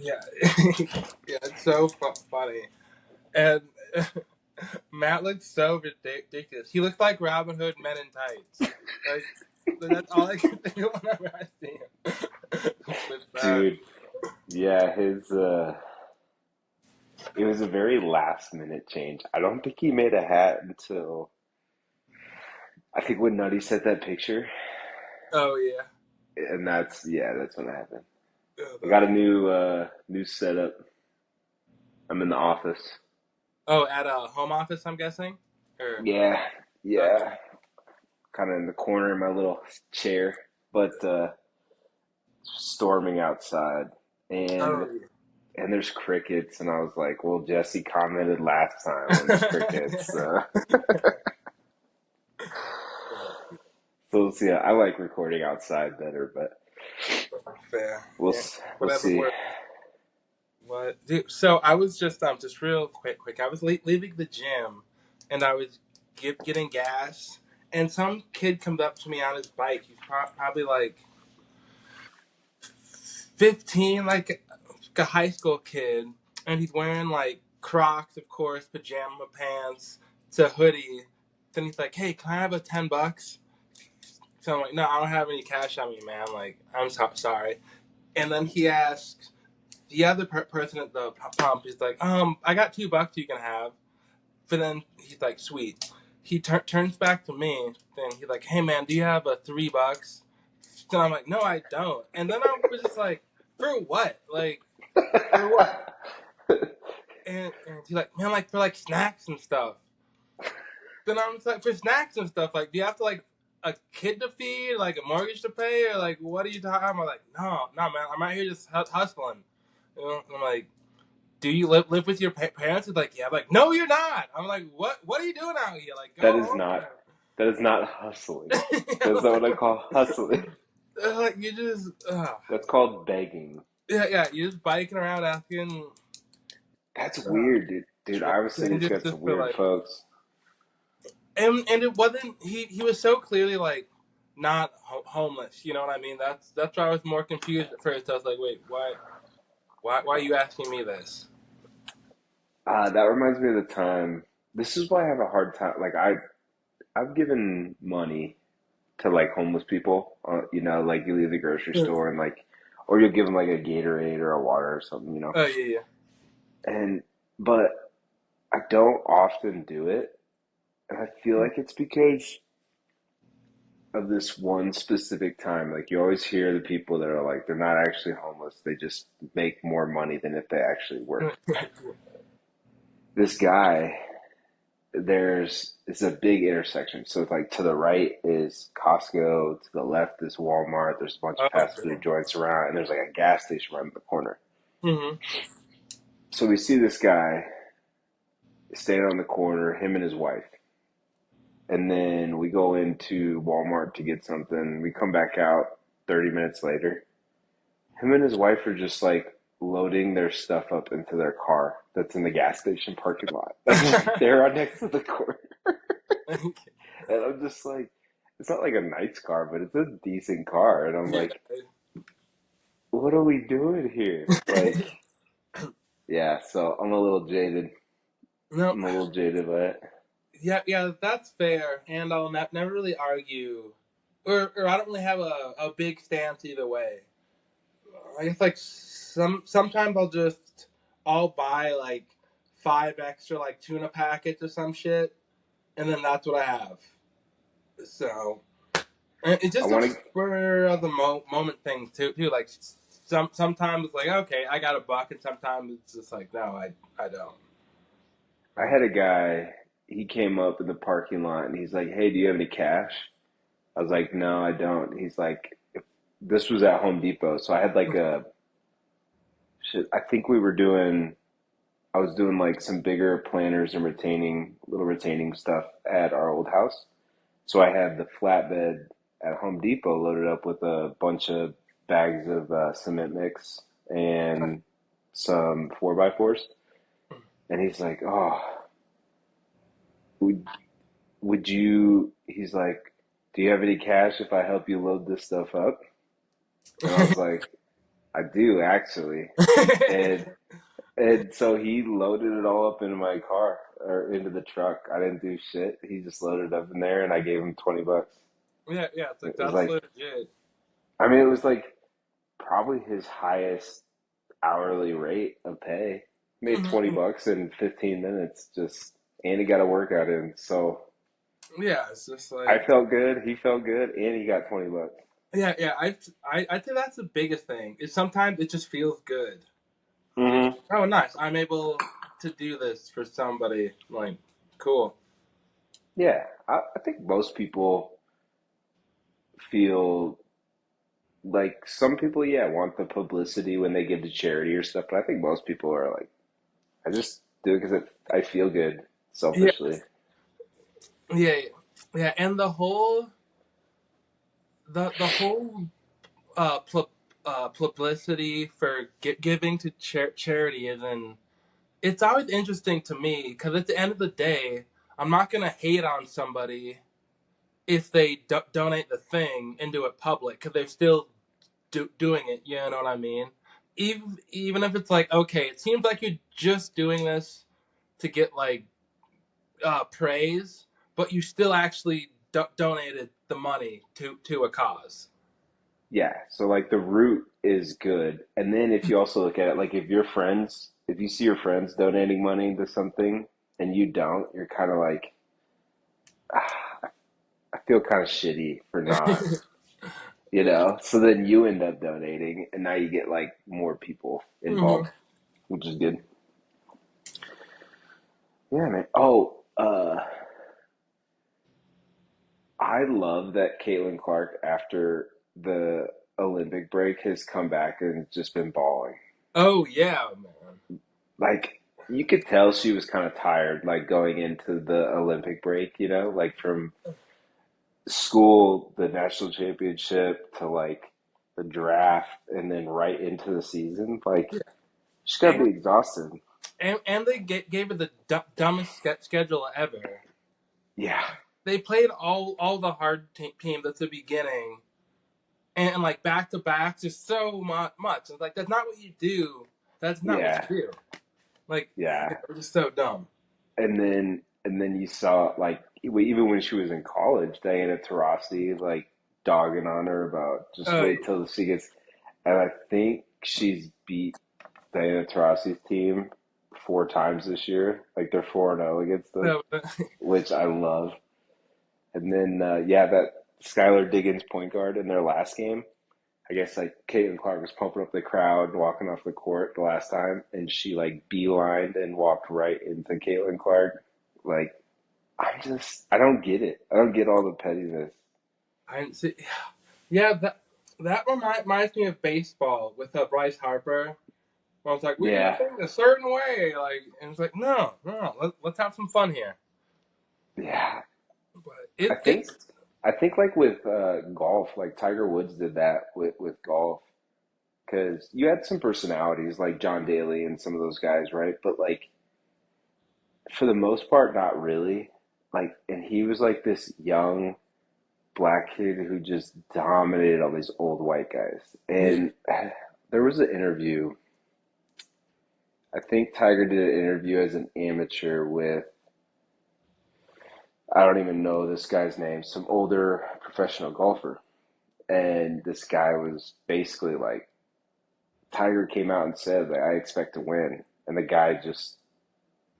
Yeah, yeah, it's so funny. And Matt looks so ridiculous. He looks like Robin Hood Men in Tights. Like that's all I can think of whenever I see him. With that. Dude, yeah, his it was a very last minute change. I don't think he made a hat until I think when Nutty sent that picture, Oh yeah. and that's when it happened. Oh, I got a new setup. I'm in the office. oh, at a home office, I'm guessing. Or Yeah, okay. yeah, kind of in the corner in my little chair, but storming outside, and Oh yeah. there's crickets, and I was like, well, Jesse commented last time when there's crickets, so yeah, I like recording outside better, but Fair. we'll Yeah. we'll Whatever see. works. What? Dude, so I was just real quick. I was leaving the gym, and I was getting gas, and some kid comes up to me on his bike. He's probably like 15, like a high school kid, and he's wearing like Crocs, of course, pajama pants, to hoodie. Then he's like, "Hey, can I have a $10?" So I'm like, "No, I don't have any cash on me, man. Like, I'm sorry." And then he asks the other person at the pump, he's like, I got $2 you can have. But then he's like, sweet. He turns back to me. Then he's like, hey man, do you have a $3? So I'm like, no, I don't. And then I was just like, for what? Like, for what? And he's like, man, like for like snacks and stuff. Then I'm just like, for snacks and stuff, like, do you have to like a kid to feed, like a mortgage to pay, or like what are you talking about? I'm like, no, man, I'm out here just hustling. You know? I'm like, do you live with your parents? It's like, yeah. I'm like, no, you're not. I'm like, what are you doing out here? Like, That go is home. not hustling. That's not like, what I call hustling. like, you just, That's called begging. yeah. You're just biking around asking That's uh, weird, dude. Dude, Iowa City's strangers got just some for weird like, folks. and it wasn't. He was so clearly like not homeless. You know what I mean? That's why I was more confused at first. I was like, wait, why are you asking me this? That reminds me of the time. This is why I have a hard time. Like I've given money to like homeless people. Like you leave the grocery Oh store and like, or you'll give them like a Gatorade or a water or something. yeah. And but I don't often do it, and I feel like it's because of this one specific time. Like you always hear the people that are like they're not actually homeless; they just make more money than if they actually worked. This guy, it's a big intersection. So it's like to the right is Costco, to the left is Walmart. There's a bunch of fast Okay. food joints around, and there's like a gas station right in the corner. Mm-hmm. So we see this guy standing on the corner, him and his wife. And then we go into Walmart to get something. We come back out 30 minutes later. Him and his wife are just like loading their stuff up into their car that's in the gas station parking lot. That's right there right next to the corner. And I'm just like, it's not like a nice car, but it's a decent car. And I'm yeah. like, what are we doing here? Like, yeah, so I'm a little jaded. No. I'm a little jaded by it. Yeah, that's fair, and I'll never really argue, or I don't really have a big stance either way. I guess like sometimes I'll buy like five extra like tuna packets or some shit, and then that's what I have. So and it's I just a want to, spur of the moment thing too. Like sometimes it's like okay, I got $1, and sometimes it's just like no, I don't. I had a guy, he came up in the parking lot and he's like, hey, do you have any cash? I was like, no, I don't. He's like, this was at Home Depot. So I had like shit, I think I was doing like some bigger planters and little retaining stuff at our old house. So I had the flatbed at Home Depot loaded up with a bunch of bags of cement mix and some 4x4s. And he's like, oh, would, he's like, do you have any cash if I help you load this stuff up? And I was like, I do actually. And and so he loaded it all up into my car or into the truck. I didn't do shit. He just loaded it up in there and I gave him 20 bucks. Yeah, yeah, it's like It was that's like, legit. I mean, it was like probably his highest hourly rate of pay. Made 20 Mhm. bucks in 15 minutes just, and he got a workout in. So Yeah, it's just I like felt good, he felt good, and he got 20 bucks. yeah, yeah. I think that's the biggest thing. Is sometimes it just feels good. It's Hmm. oh nice. I'm able to do this for somebody. Like cool. Yeah, I think most people feel like some people, yeah, want the publicity when they give to charity or stuff, but I think most people are like, I just do it because I feel good Yeah, selfishly. yeah, yeah. And the whole publicity for giving to charity, and then it's always interesting to me because at the end of the day, I'm not gonna hate on somebody if they donate the thing and do it public because they're still doing it. You know what I mean? Even if it's like okay, it seems like you're just doing this to get like praise, but you still actually donated the money to a cause. Yeah, so like the root is good. And then if you also look at it, like if your friends, if you see your friends donating money to something and you don't, you're kind of like, ah, I feel kind of shitty for not, you Yeah. know? So then you end up donating and now you get like more people Hmm. involved, which is good. Yeah, man. Oh, I love that Caitlin Clark after the Olympic break has come back and just been balling. Oh yeah, man. Like you could tell she was kind of tired, like going into the Olympic break, like from school, the national championship to like the draft and then right into the season. Like Yeah. she's gotta And be exhausted. and they gave her the dumbest schedule ever. Yeah, They played all the hard teams at the beginning, and like back to back, just so much. It's like that's not what you do. That's not what yeah, you do. Like yeah. yeah, it was just so dumb. And then you saw like even when she was in college, Diana Taurasi like dogging on her about just Uh, wait till she gets. And I think she's beat Diana Taurasi's team 4 times this year. Like they're 4-0 against them, so, which I love. And then yeah, that Skylar Diggins point guard in their last game. I guess like Caitlin Clark was pumping up the crowd, walking off the court the last time, and she like beelined and walked right into Caitlin Clark. Like I don't get it. I don't get all the pettiness. I didn't see. Yeah, that reminds me of baseball with Bryce Harper. I was like, we do Yeah, things a certain way, like, and it's like, no, no, let's have some fun here. yeah. But I think it's I think like with golf, like Tiger Woods did that with golf because you had some personalities like John Daly and some of those guys, right? But like for the most part, not really. Like, and he was like this young black kid who just dominated all these old white guys. yeah, And there was an interview. I think Tiger did an interview as an amateur with I don't even know this guy's name, some older professional golfer. And this guy was basically like, Tiger came out and said, like, I expect to win. And the guy just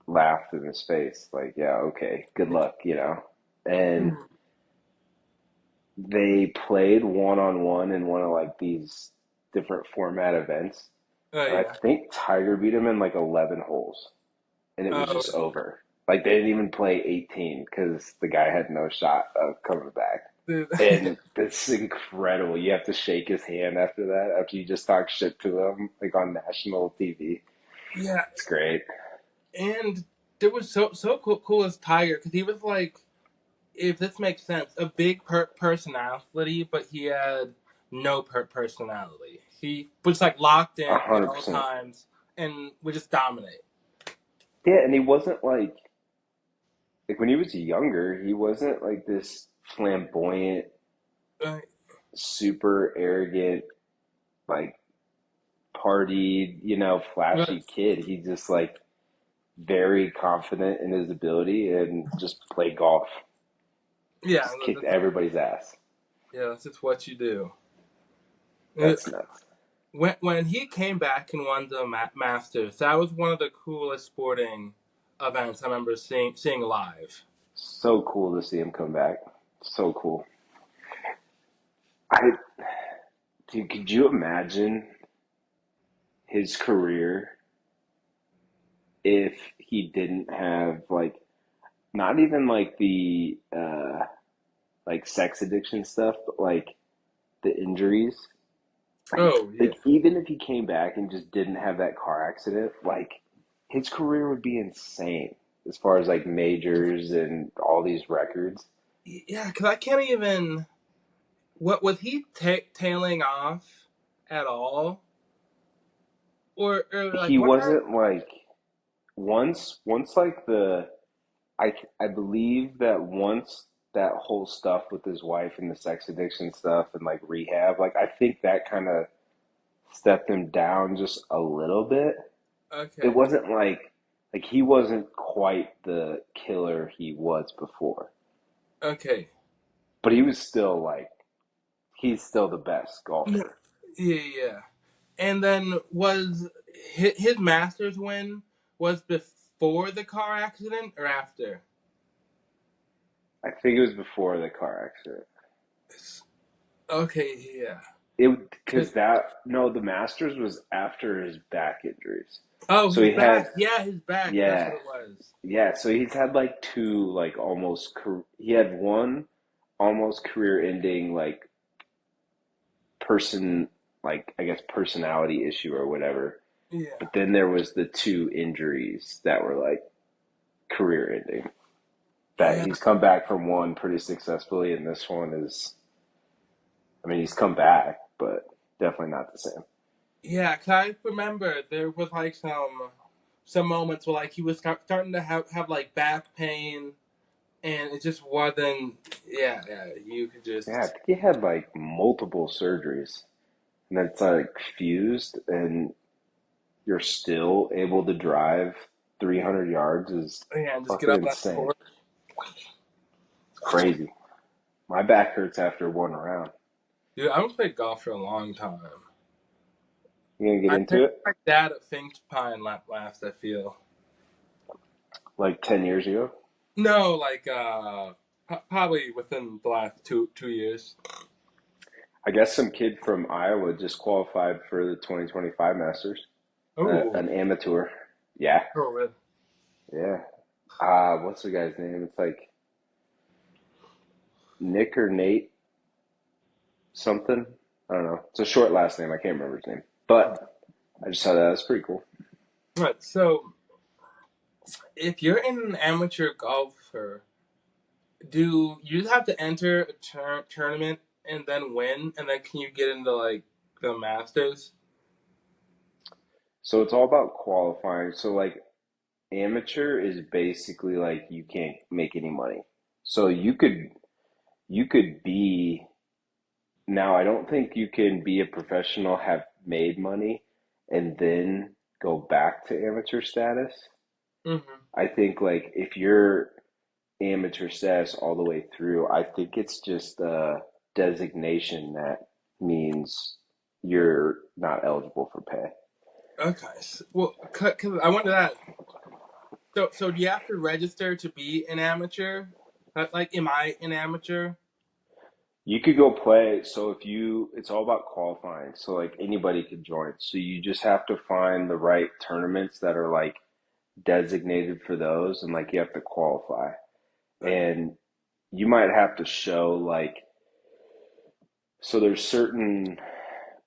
laughed in his face, like, yeah, okay, good luck. And mm, they played one on one in one of like these different format events. oh And I yeah, think Tiger beat him in like 11 holes. And it was oh just over. Like, they didn't even play 18 because the guy had no shot of coming back. dude. And it's incredible. You have to shake his hand after that, after you just talk shit to him, like on national TV. Yeah, It's great. and it was so cool as Tiger because he was like, if this makes sense, a big personality, but he had no personality. He was like locked A in at hundred all percent. times and would just dominate. Yeah, and he wasn't like when he was younger, he wasn't like this flamboyant, Uh, super arrogant, like partied, flashy But kid. He's just like very confident in his ability and just played golf. yeah, Just kicked that's, everybody's ass. yeah, that's just what you do. That's nuts. When he came back and won the Masters, that was one of the coolest sporting events I remember seeing live. So cool to see him come back. So cool. I Dude, could you imagine his career if he didn't have like not even like the like sex addiction stuff, but like the injuries? Oh yeah, Like even if he came back and just didn't have that car accident, like his career would be insane as far as like majors and all these records. yeah. Because I can't even. What was he tailing off at all, or like He what kind? wasn't like once like I believe that once that whole stuff with his wife and the sex addiction stuff and like rehab, like I think that kind of stepped him down just a little bit. It Okay, wasn't like he wasn't quite the killer he was before, okay. but he was still like he's still the best No, golfer. yeah, yeah. And then was his Masters win was before the car accident or after? I think it was before the car accident. Okay, yeah. It because that no, the Masters was after his back injuries. Oh, So his he had back. Yeah, his back. That's yeah, what it was. yeah, so he's had like two like he had one almost career-ending like person like I guess personality issue or whatever. Yeah, But then there was the two injuries that were like career-ending. That yeah, he's come back from one pretty successfully, and this one is, I mean, he's come back, but definitely not the same. yeah. 'Cause I remember there was like some moments where like he was starting to have like back pain, and it just wasn't. Yeah, yeah. You could Yeah, I just. think he had like multiple surgeries, and that's like fused, and you're still able to drive 300 yards is Yeah, and just get fucking up on the insane. course. It's crazy. My back hurts after one round. Dude, I haven't played golf for a long time. You gonna get I into think it? my dad at Finch Pine last. I feel Like 10 years ago? no, like probably within the last two years. I guess some kid from Iowa just qualified for the 2025 Masters. Oh, An amateur. Yeah, oh, really? yeah. What's the guy's name? It's like Nick or Nate something. I don't know. It's a short last name. I can't remember his name. But I just thought that was pretty cool. Right. So, if you're an amateur golfer, do you have to enter a tournament and then win, and then can you get into like the Masters? So it's all about qualifying. So like amateur is basically like you can't make any money. So you could be now I don't think you can be a professional, have made money, and then go back to amateur status. Mm-hmm. I think like if you're amateur status all the way through, I think it's just a designation that means you're not eligible for pay. Okay. Well, cause I wonder that. So do you have to register to be an amateur? Like, am I an amateur? You could go play. So if you, it's all about qualifying. So like anybody could join. So you just have to find the right tournaments that are like designated for those, and like you have to qualify. Okay. And you might have to show like, so there's certain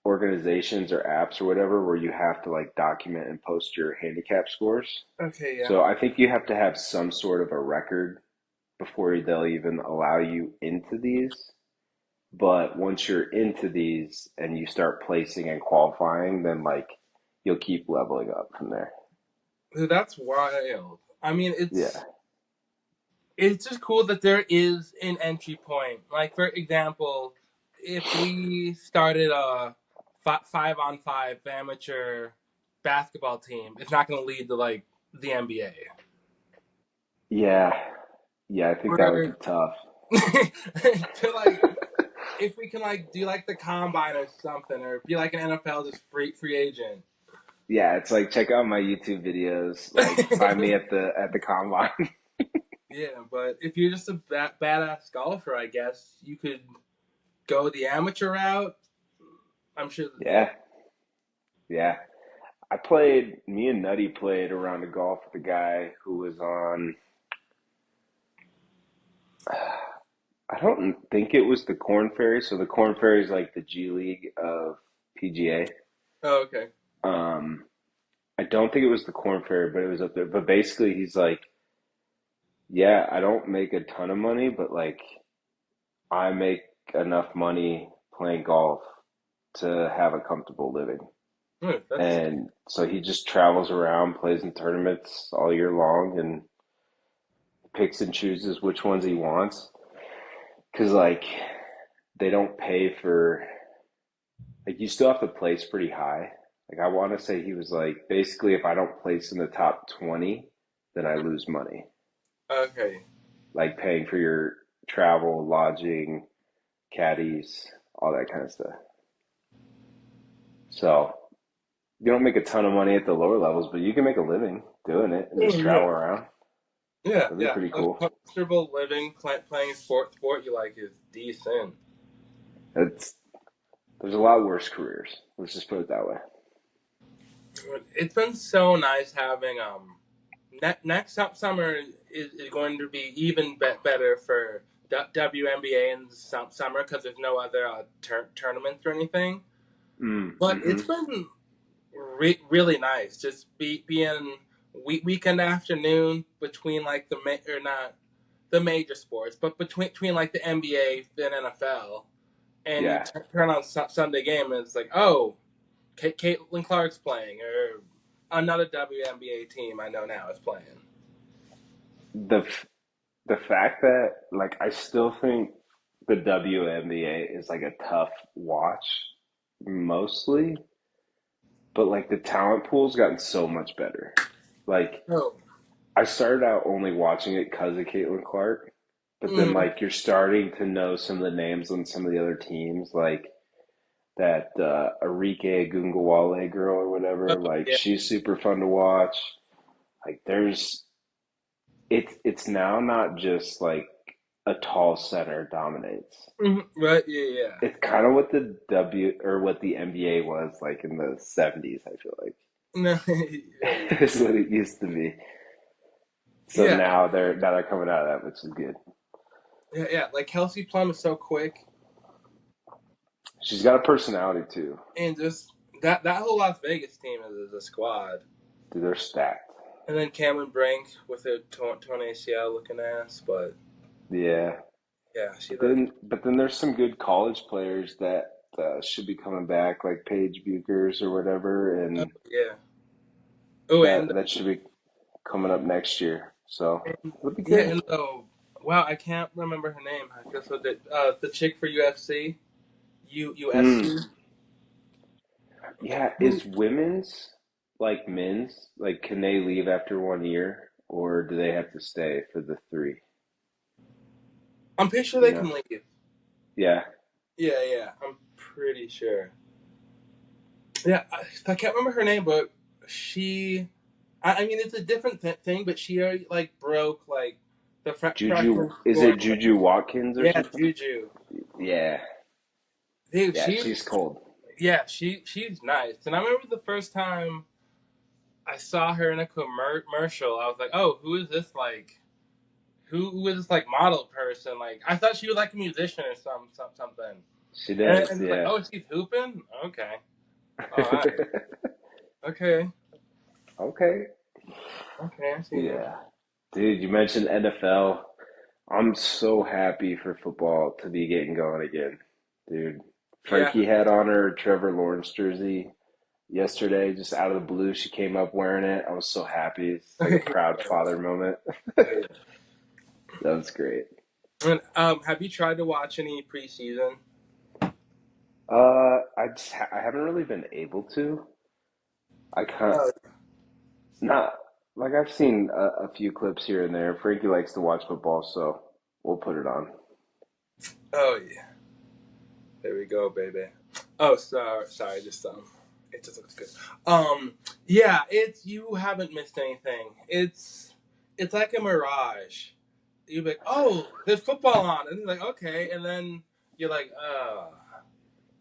organizations or apps or whatever where you have to like document and post your handicap scores. Okay. Yeah. So I think you have to have some sort of a record before they'll even allow you into these. But once you're into these and you start placing and qualifying, then like you'll keep leveling up from there. Dude, that's wild. I mean, Yeah. it's just cool that there is an entry point. Like for example, if we started a 5-on-5 amateur basketball team, it's not going to lead to like the NBA. Yeah, yeah, I think that would be Or tough. to like if we can like do like the combine or something, or be like an NFL just free agent. Yeah, it's like check out my YouTube videos. Like find me at the combine. Yeah, but if you're just a badass golfer, I guess you could go the amateur route. I'm sure. Yeah. Yeah, yeah. I played. Me and Nutty played around the golf with a guy who was on. I don't think it was the Corn Ferry. So the Corn Ferry is like the G League of PGA. Oh, okay. Um, I don't think it was the Corn Ferry, but it was up there. But basically, he's like, yeah, I don't make a ton of money, but like I make enough money playing golf to have a comfortable living. That's And so he just travels around, plays in tournaments all year long, and picks and chooses which ones he wants. Because, like, they don't pay for, like, you still have to place pretty high. Like, I want to say he was like, basically, if I don't place in the top 20, then I lose money. okay. Like, paying for your travel, lodging, caddies, all that kind of stuff. So, you don't make a ton of money at the lower levels, but you can make a living doing it and just Oh, travel yeah. around. Yeah, That'd be yeah. pretty A cool. comfortable living playing sport you like is decent. It's There's a lot worse careers. Let's just put it that way. It's been so nice having next summer is going to be even better for WNBA in the summer because there's no other tournaments or anything. But Mm-hmm. it's been really nice just being weekend afternoon between like or not the major sports, but between like the NBA and NFL, and you Yeah. turn on Sunday game and it's like, oh, Caitlin Clark's playing, or another WNBA team I know now is playing. The the fact that like I still think the WNBA is like a tough watch mostly, but like the talent pool's gotten so much better. Like Oh, I started out only watching it because of Caitlin Clark, but then mm, like you're starting to know some of the names on some of the other teams, like that Arike Gungawale girl or whatever. oh Like yeah, she's super fun to watch. Like there's it's now not just like a tall center dominates. right, yeah, yeah. It's kind of what the W or what the NBA was like in the 70s, I feel like. No, yeah, Is what it used to be. So yeah, now they're coming out of that, which is good. yeah, yeah. Like Kelsey Plum is so quick, She's got a personality too. and just that whole Las Vegas team is a squad. Dude, they're stacked. And then Cameron Brink with her torn ACL looking ass, but Yeah. yeah, she But looked. then there's some good college players that should be coming back, like Paige Buchers or whatever, Oh and yeah. Oh, that should be coming up next year. So it'll be yeah, good. and wow, I can't remember her name. I guess so the chick for UFC, USC. Mm. Yeah, Who? is women's like men's? Like, can they leave after 1 year, or do they have to stay for the three? I'm pretty sure Do you they know? can leave. Yeah. Yeah, yeah, I'm pretty sure. Yeah, I can't remember her name, but she. I mean, it's a different thing, but she already like broke like the Juju, freshman is score. it Juju Watkins or Yeah, something? Juju. Yeah. Dude, Yeah, she's cold. she's nice. And I remember the first time I saw her in a commercial, I was like, oh, who is this like? Who is this like model person? Like, I thought she was like a musician or something. She And does, it's like, yeah. oh, she's hooping. Okay, all right, okay, Okay. okay, I see you. Yeah. Dude, you mentioned NFL. I'm so happy for football to be getting going again. Dude, Yeah, Frankie had on her Trevor Lawrence jersey yesterday, just out of the blue. She came up wearing it. I was so happy. It's like a proud father moment. That was great. And, have you tried to watch any preseason? I haven't really been able to. I can't Oh, not like I've seen a few clips here and there. Frankie likes to watch football, so we'll put it on. oh yeah. There we go, baby. Oh, sorry, just it just looks good. Yeah, it's you haven't missed anything. It's like a mirage. You're like, oh, there's football on, and you're like, okay, and then you're like,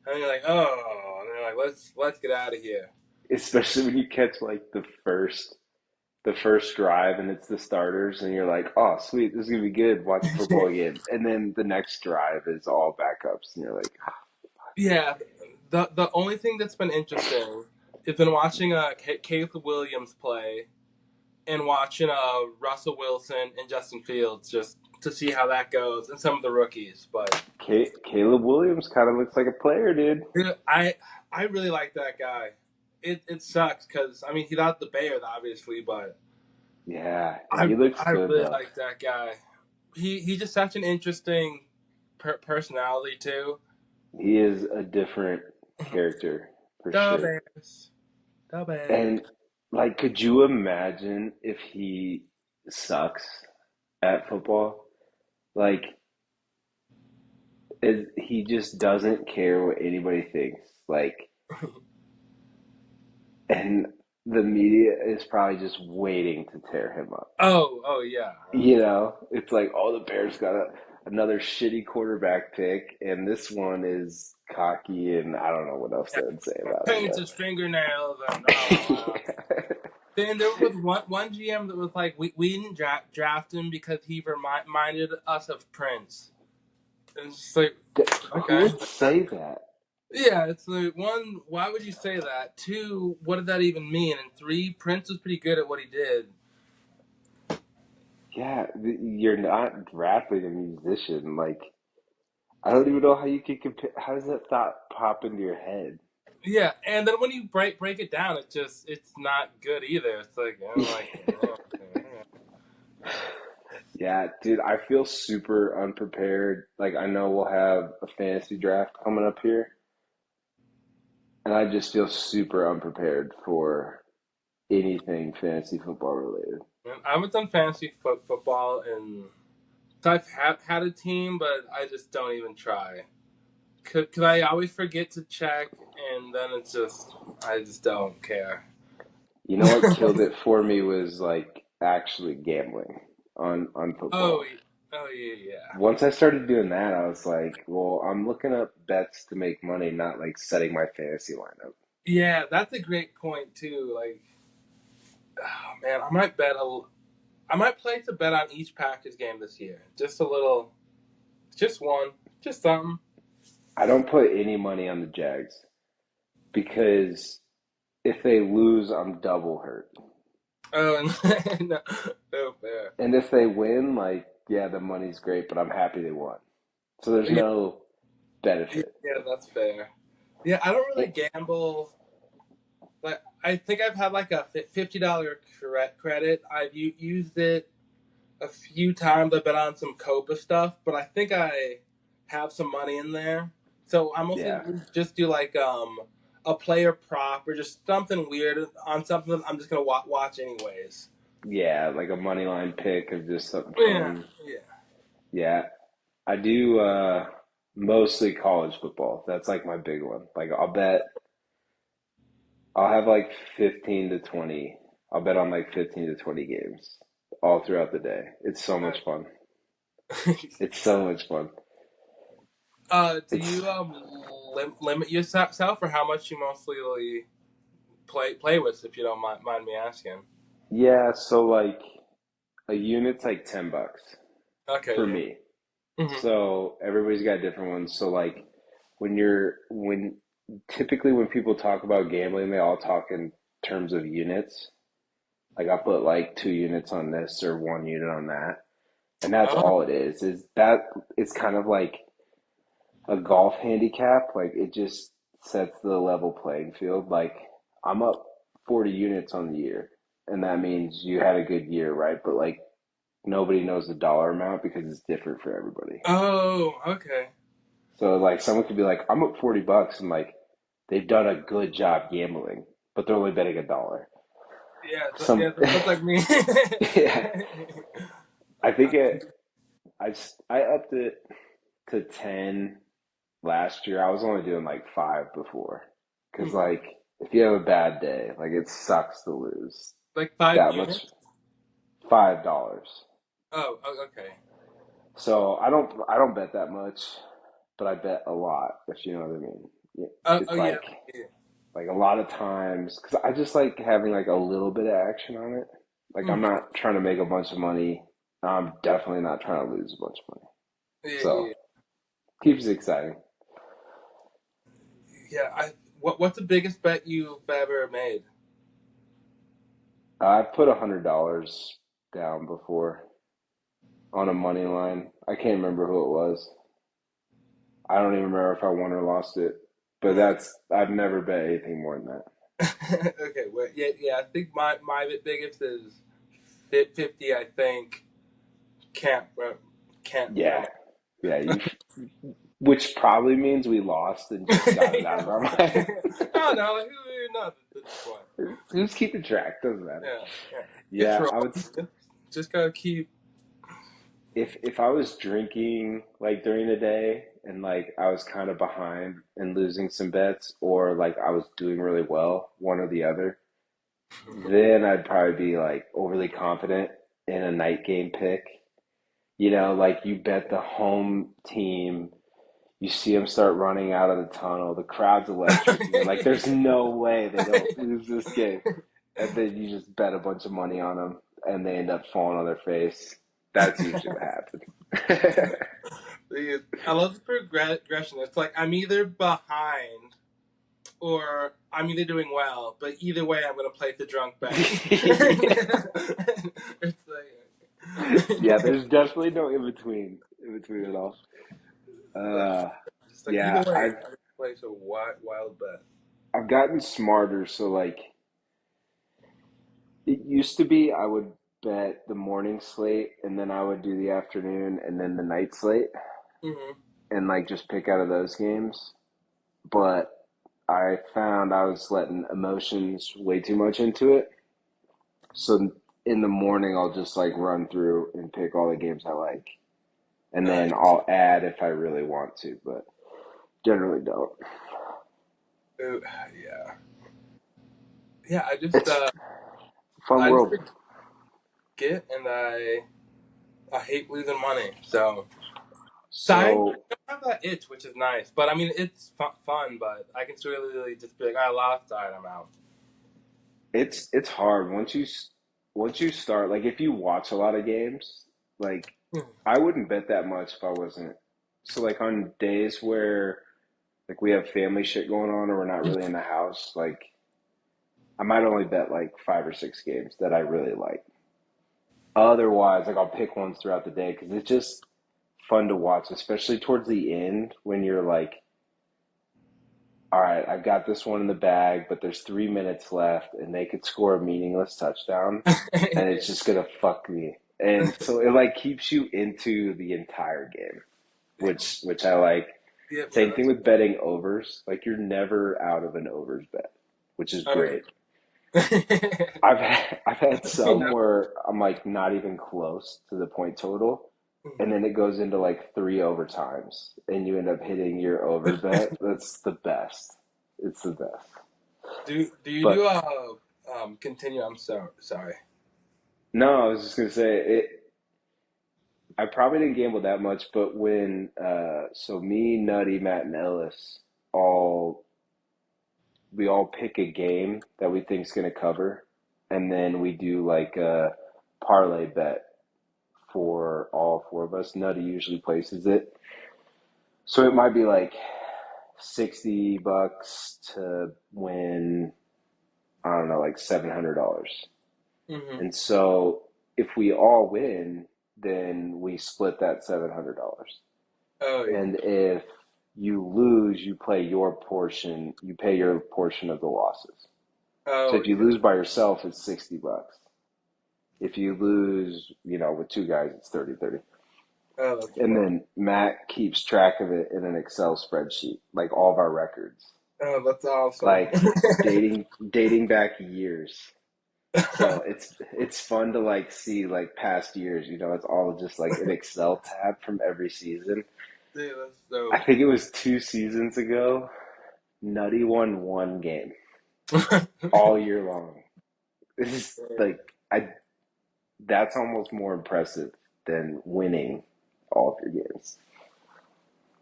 and you're like, oh, and you're like, let's get out of here. Especially when you catch like the first drive and it's the starters and you're like, oh sweet, this is gonna be good watching football again. And then the next drive is all backups and you're like, Yeah, the only thing that's been interesting is been watching Caleb Williams play and watching Russell Wilson and Justin Fields just to see how that goes and some of the rookies. But Caleb Williams kind of looks like a player, dude. dude, I really like that guy. It sucks because I mean he's not the Bears obviously, but Yeah, I he looks I good really though. like that guy. He's just such an interesting personality too. He is a different character for The sure. Bears, the Bears. And like, could you imagine if he sucks at football? Like, he just doesn't care what anybody thinks. Like, and the media is probably just waiting to tear him up. Oh yeah. It's like, oh, the Bears got another shitty quarterback pick, and this one is cocky, and I don't know what else Yeah, they would say about paints his fingernails and it, Then there was one GM that was like, we didn't draft him because he reminded us of Prince. And it's just like, but who okay, would say that? yeah. It's like one, why would you say that? Two, what did that even mean? And three, Prince was pretty good at what he did. Yeah, you're not drafting a musician. Like, I don't even know how you can compare. How does that thought pop into your head? Yeah, and then when you break it down, it's not good either. It's like I'm like, oh, okay. Yeah, dude, I feel super unprepared. Like, I know we'll have a fantasy draft coming up here, and I just feel super unprepared for anything fantasy football related. And I haven't done fantasy football, and I've had a team, but I just don't even try. Cause I always forget to check, and then it's just I just don't care. You know what killed it for me was like actually gambling on oh, football. oh yeah, yeah, Once I started doing that, I was like, well, I'm looking up bets to make money, not like setting my fantasy lineup. yeah. That's a great point too. Like, oh man, I might place a bet on each Packers game this year. Just a little, just one, just something. I don't put any money on the Jags because if they lose, I'm double hurt. Oh no, no fair. And if they win, like, yeah, the money's great, but I'm happy they won. So there's Yeah, no benefit. yeah, that's fair. Yeah, I don't really gamble. Like, I think I've had like a $50 credit. I've used it a few times. I've been on some Copa stuff, but I think I have some money in there. So I'm mostly Yeah. just do like a player prop or just something weird on something I'm just gonna watch anyways. Yeah, like a money line pick of just something Yeah, fun. yeah. Yeah, I do mostly college football. That's like my big one. Like I'll have like 15 to 20. I'll bet on like 15 to 20 games all throughout the day. It's so much fun. It's so much fun. Do It's you limit yourself or how much you mostly play with, if you don't mind me asking? Yeah, so like a unit's like $10 Okay, for yeah. me. Hmm. So everybody's got different ones. So like when typically when people talk about gambling, they all talk in terms of units. Like I put like 2 units on this or 1 unit on that. And that's Oh, all it is. Is that it's kind of like a golf handicap. Like it just sets the level playing field. Like I'm up 40 units on the year. And that means you had a good year, right? But like nobody knows the dollar amount because it's different for everybody. oh, okay. So like someone could be like, I'm up $40 and like they've done a good job gambling, but they're only betting $1. Yeah, Some that's like me. yeah. I think I upped it to 10 last year. I was only doing like 5 before. Cause Mhm. like if you have a bad day, like it sucks to lose Like five that much. units. $5. Okay. So I don't bet that much, but I bet a lot, if you know what I mean. It's Yeah. like a lot of times because I just like having like a little bit of action on it. Like I'm Mhm. not trying to make a bunch of money. I'm definitely not trying to lose a bunch of money. So Yeah. keeps it exciting. Yeah. What's the biggest bet you've ever made? I've put $100 down before on a money line. I can't remember who it was. I don't even remember if I won or lost it. But Mm. I've never bet anything more than that. Okay. Well, yeah. I think my biggest is 50. I think can't Yeah, remember. yeah. Which probably means we lost and just got it out Yeah. of our mind. Oh no, like who knows at this point. Who's keeping track? Doesn't matter. Yeah. Yeah. It's Yeah, wrong. I would. Just gotta keep. If I was drinking like during the day and like I was kind of behind and losing some bets, or like I was doing really well, one or the other, then I'd probably be like overly confident in a night game pick. Like you bet the home team, you see them start running out of the tunnel, the crowd's electric, and you're like, there's no way they don't lose this game. And then you just bet a bunch of money on them and they end up falling on their face. That's usually what happens. I love the progression. It's like I'm either behind or I'm either doing well, but either way, I'm gonna place the drunk bet. Yeah. It's Yeah, like, there's definitely no in between at all. Uh just like either yeah, way, I've I'm gonna place a wild bet. I've gotten smarter, so like it used to be I would bet the morning slate and then I would do the afternoon and then the night slate Hmm. and like just pick out of those games. But I found I was letting emotions way too much into it. So in the morning, I'll just like run through and pick all the games I like, and then Nice. I'll add if I really want to, but generally don't. Ooh, yeah, yeah. It's a fun I just world. forget, and I hate losing money. So I So don't have that itch, which is nice. But I mean, it's fun. But I can really just be like, I lost. All right, I'm out. it's hard once you start. Like if you watch a lot of games, like I wouldn't bet that much if I wasn't. So like on days where like we have family shit going on or we're not really in the house, like I might only bet like 5 or 6 games that I really like. Otherwise, like I'll pick ones throughout the day because it's just fun to watch, especially towards the end when you're like, all right, I've got this one in the bag, but there's 3 minutes left and they could score a meaningless touchdown and it's just gonna fuck me. And so it like keeps you into the entire game, which I like. Yeah, yeah, Same thing with betting overs. Like you're never out of an overs bet, which is okay. great. I've had You some know? where I'm like not even close to the point total, and then it goes into like 3 overtimes, and you end up hitting your over bet. That's the best. It's the best. Do you do But continue? I'm sorry. no, I was just gonna say it. I probably didn't gamble that much, but when so me, Nutty, Matt, and Ellis all we all pick a game that we think is gonna cover, and then we do like a parlay bet for all 4 of us. Nutty usually places it. So it might be like $60 to win, I don't know, like $700. Hmm. And so if we all win, then we split that $700. Oh yeah. And if you lose, you pay your portion of the losses. So Oh if you yeah. lose by yourself, it's $60. If you lose, with 2 guys, it's 30-30. Oh, that's And fun. then Matt keeps track of it in an Excel spreadsheet, like all of our records, Oh, that's awesome. like dating back years. So it's fun to like see like past years. You know, it's all just like an Excel tab from every season. Dude, that's I dope. think it was 2 seasons ago. Nutty won one game all year long. This is like I. That's almost more impressive than winning all of your games.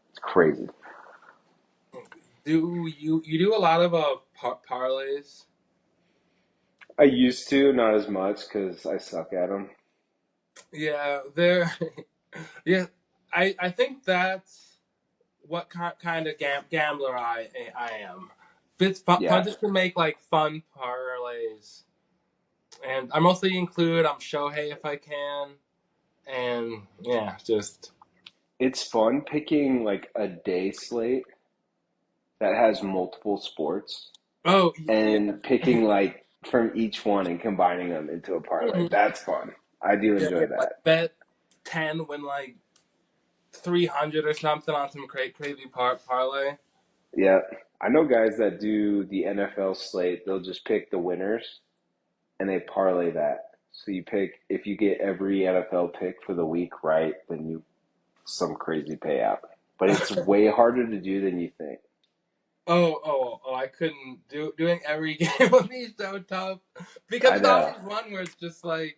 It's crazy. Do you do a lot of parlays? I used to, not as much because I suck at them. Yeah, they're yeah. I think that's what kind of gambler I am. It's fun Yeah, just to make like fun parlays, and I mostly include Shohei if I can, and yeah, just it's fun picking like a day slate that has multiple sports oh yeah. and picking like from each one and combining them into a parlay. Mhm. That's fun. I do Yeah, enjoy yeah, like that. bet 10 win like 300 or something on some crazy parlay. Yeah. I know guys that do the NFL slate, they'll just pick the winners and they parlay that. So you pick, if you get every NFL pick for the week right, then you some crazy payout. But it's way harder to do than you think. Oh! I couldn't doing every game would be so tough because I it's know. always one where it's just like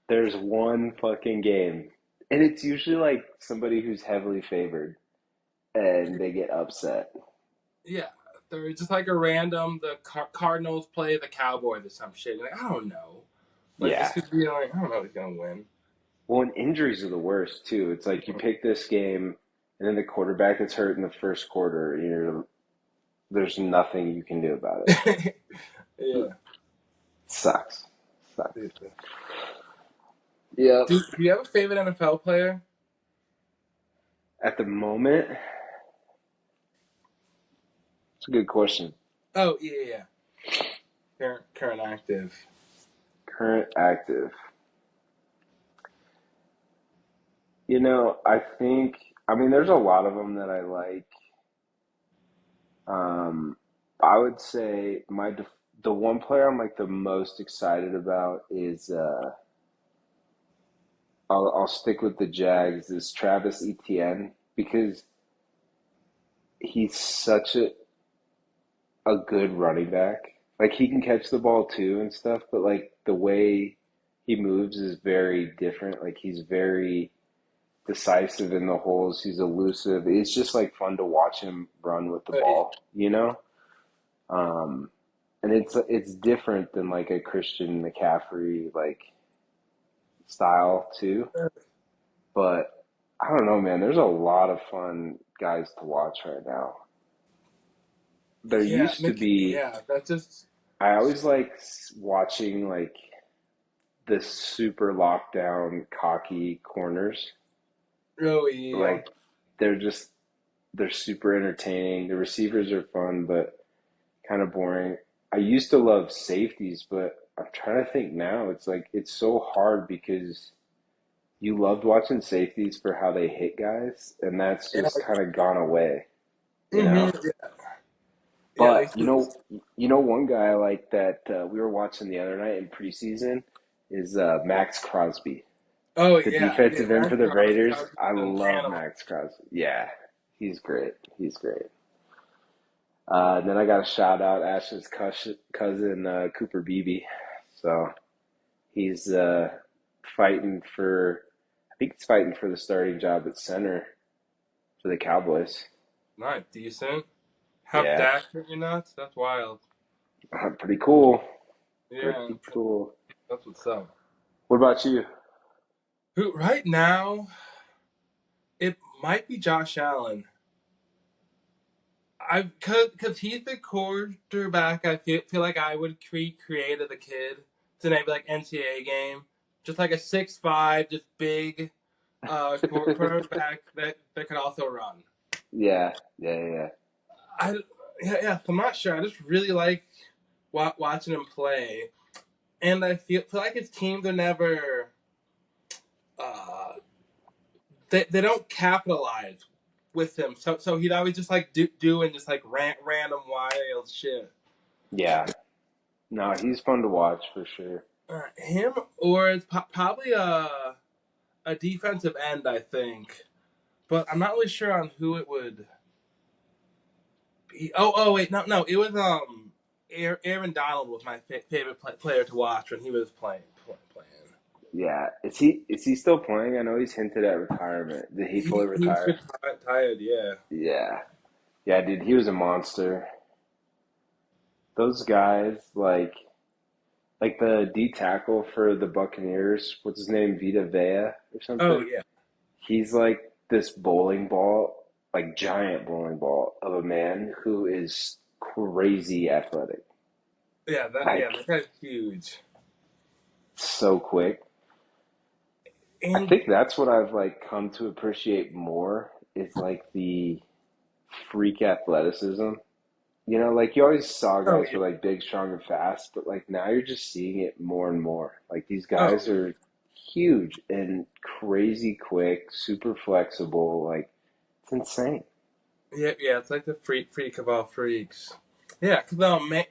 There's one fucking game. And it's usually like somebody who's heavily favored and they get upset. yeah, they're just like a random the Cardinals play the Cowboys or some shit. Like I don't know, like Yeah. just could be like I don't know who's gonna win. Well, and injuries are the worst too. It's like you pick this game and then the quarterback gets hurt in the first quarter. There's nothing you can do about it. Yeah. Sucks. Sucks. Do, Yep. do you have a favorite NFL player? At the moment, it's a good question. Oh yeah. Current active. Current active. I think, I mean, there's a lot of them that I like. Um, I would say the one player I'm like the most excited about is I'll stick with the Jags is Travis Etienne because he's such a good running back. Like he can catch the ball too and stuff, but like the way he moves is very different. Like he's very decisive in the holes. He's elusive. It's just like fun to watch him run with the Yeah. ball, you know? Um, and it's different than like a Christian McCaffrey like style too. But I don't know, man. There's a lot of fun guys to watch right now. There Yeah, used to be. yeah, that's just I always like watching like the super lockdown cocky corners. really Like they're just they're super entertaining. The receivers are fun, but kind of boring. I used to love safeties, but I'm trying to think now. It's like it's so hard because you loved watching safeties for how they hit guys, and that's yeah, just kind of gone away, you know? mm-hmm, yeah, But one guy I like that we were watching the other night in preseason is Max Crosby, oh the yeah, defensive end for Max the Raiders. Crosby's I an love animal. Max Crosby. Yeah, he's great. He's great. And then I got to shout out Ash's cousin Cooper Beebe. So he's fighting for, I think he's fighting for the starting job at center for the Cowboys. Not decent. Have Yeah, Dak hit you nuts? That's wild. pretty cool. Yeah, Pretty cool. that's what's up. What about you? Who right now it might be Josh Allen. I cause he's the quarterback. I feel like I would create as a kid to maybe like NCAA game, just like a 6'5", just big quarterback that could also run. Yeah, yeah, yeah. I yeah, I'm not sure. I just really like watching him play, and I feel like his teams are never uh, they don't capitalize with him. So he'd always just like doing just like random wild shit. Yeah. No, he's fun to watch for sure. Him or it's probably a defensive end, I think, but I'm not really sure on who it would be. Oh wait, no, it was Aaron Donald was my favorite player to watch when he was playing. Yeah. Is he still playing? I know he's hinted at retirement. Did he fully He's retire? retired, yeah. Yeah. Yeah, dude, he was a monster. Those guys, like the D tackle for the Buccaneers, what's his name? Vita Vea or Oh something? yeah, He's like this bowling ball, like giant bowling ball of a man who is crazy athletic. yeah, Like that guy's huge. so quick. I And think that's what I've like come to appreciate more is like the freak athleticism. You know, like you always saw oh guys yeah, who are like big, strong, and fast, but like now you're just seeing it more and more. Like these oh guys are huge and crazy quick, super flexible. Like it's insane. yeah, it's like the freak of all freaks. Yeah, because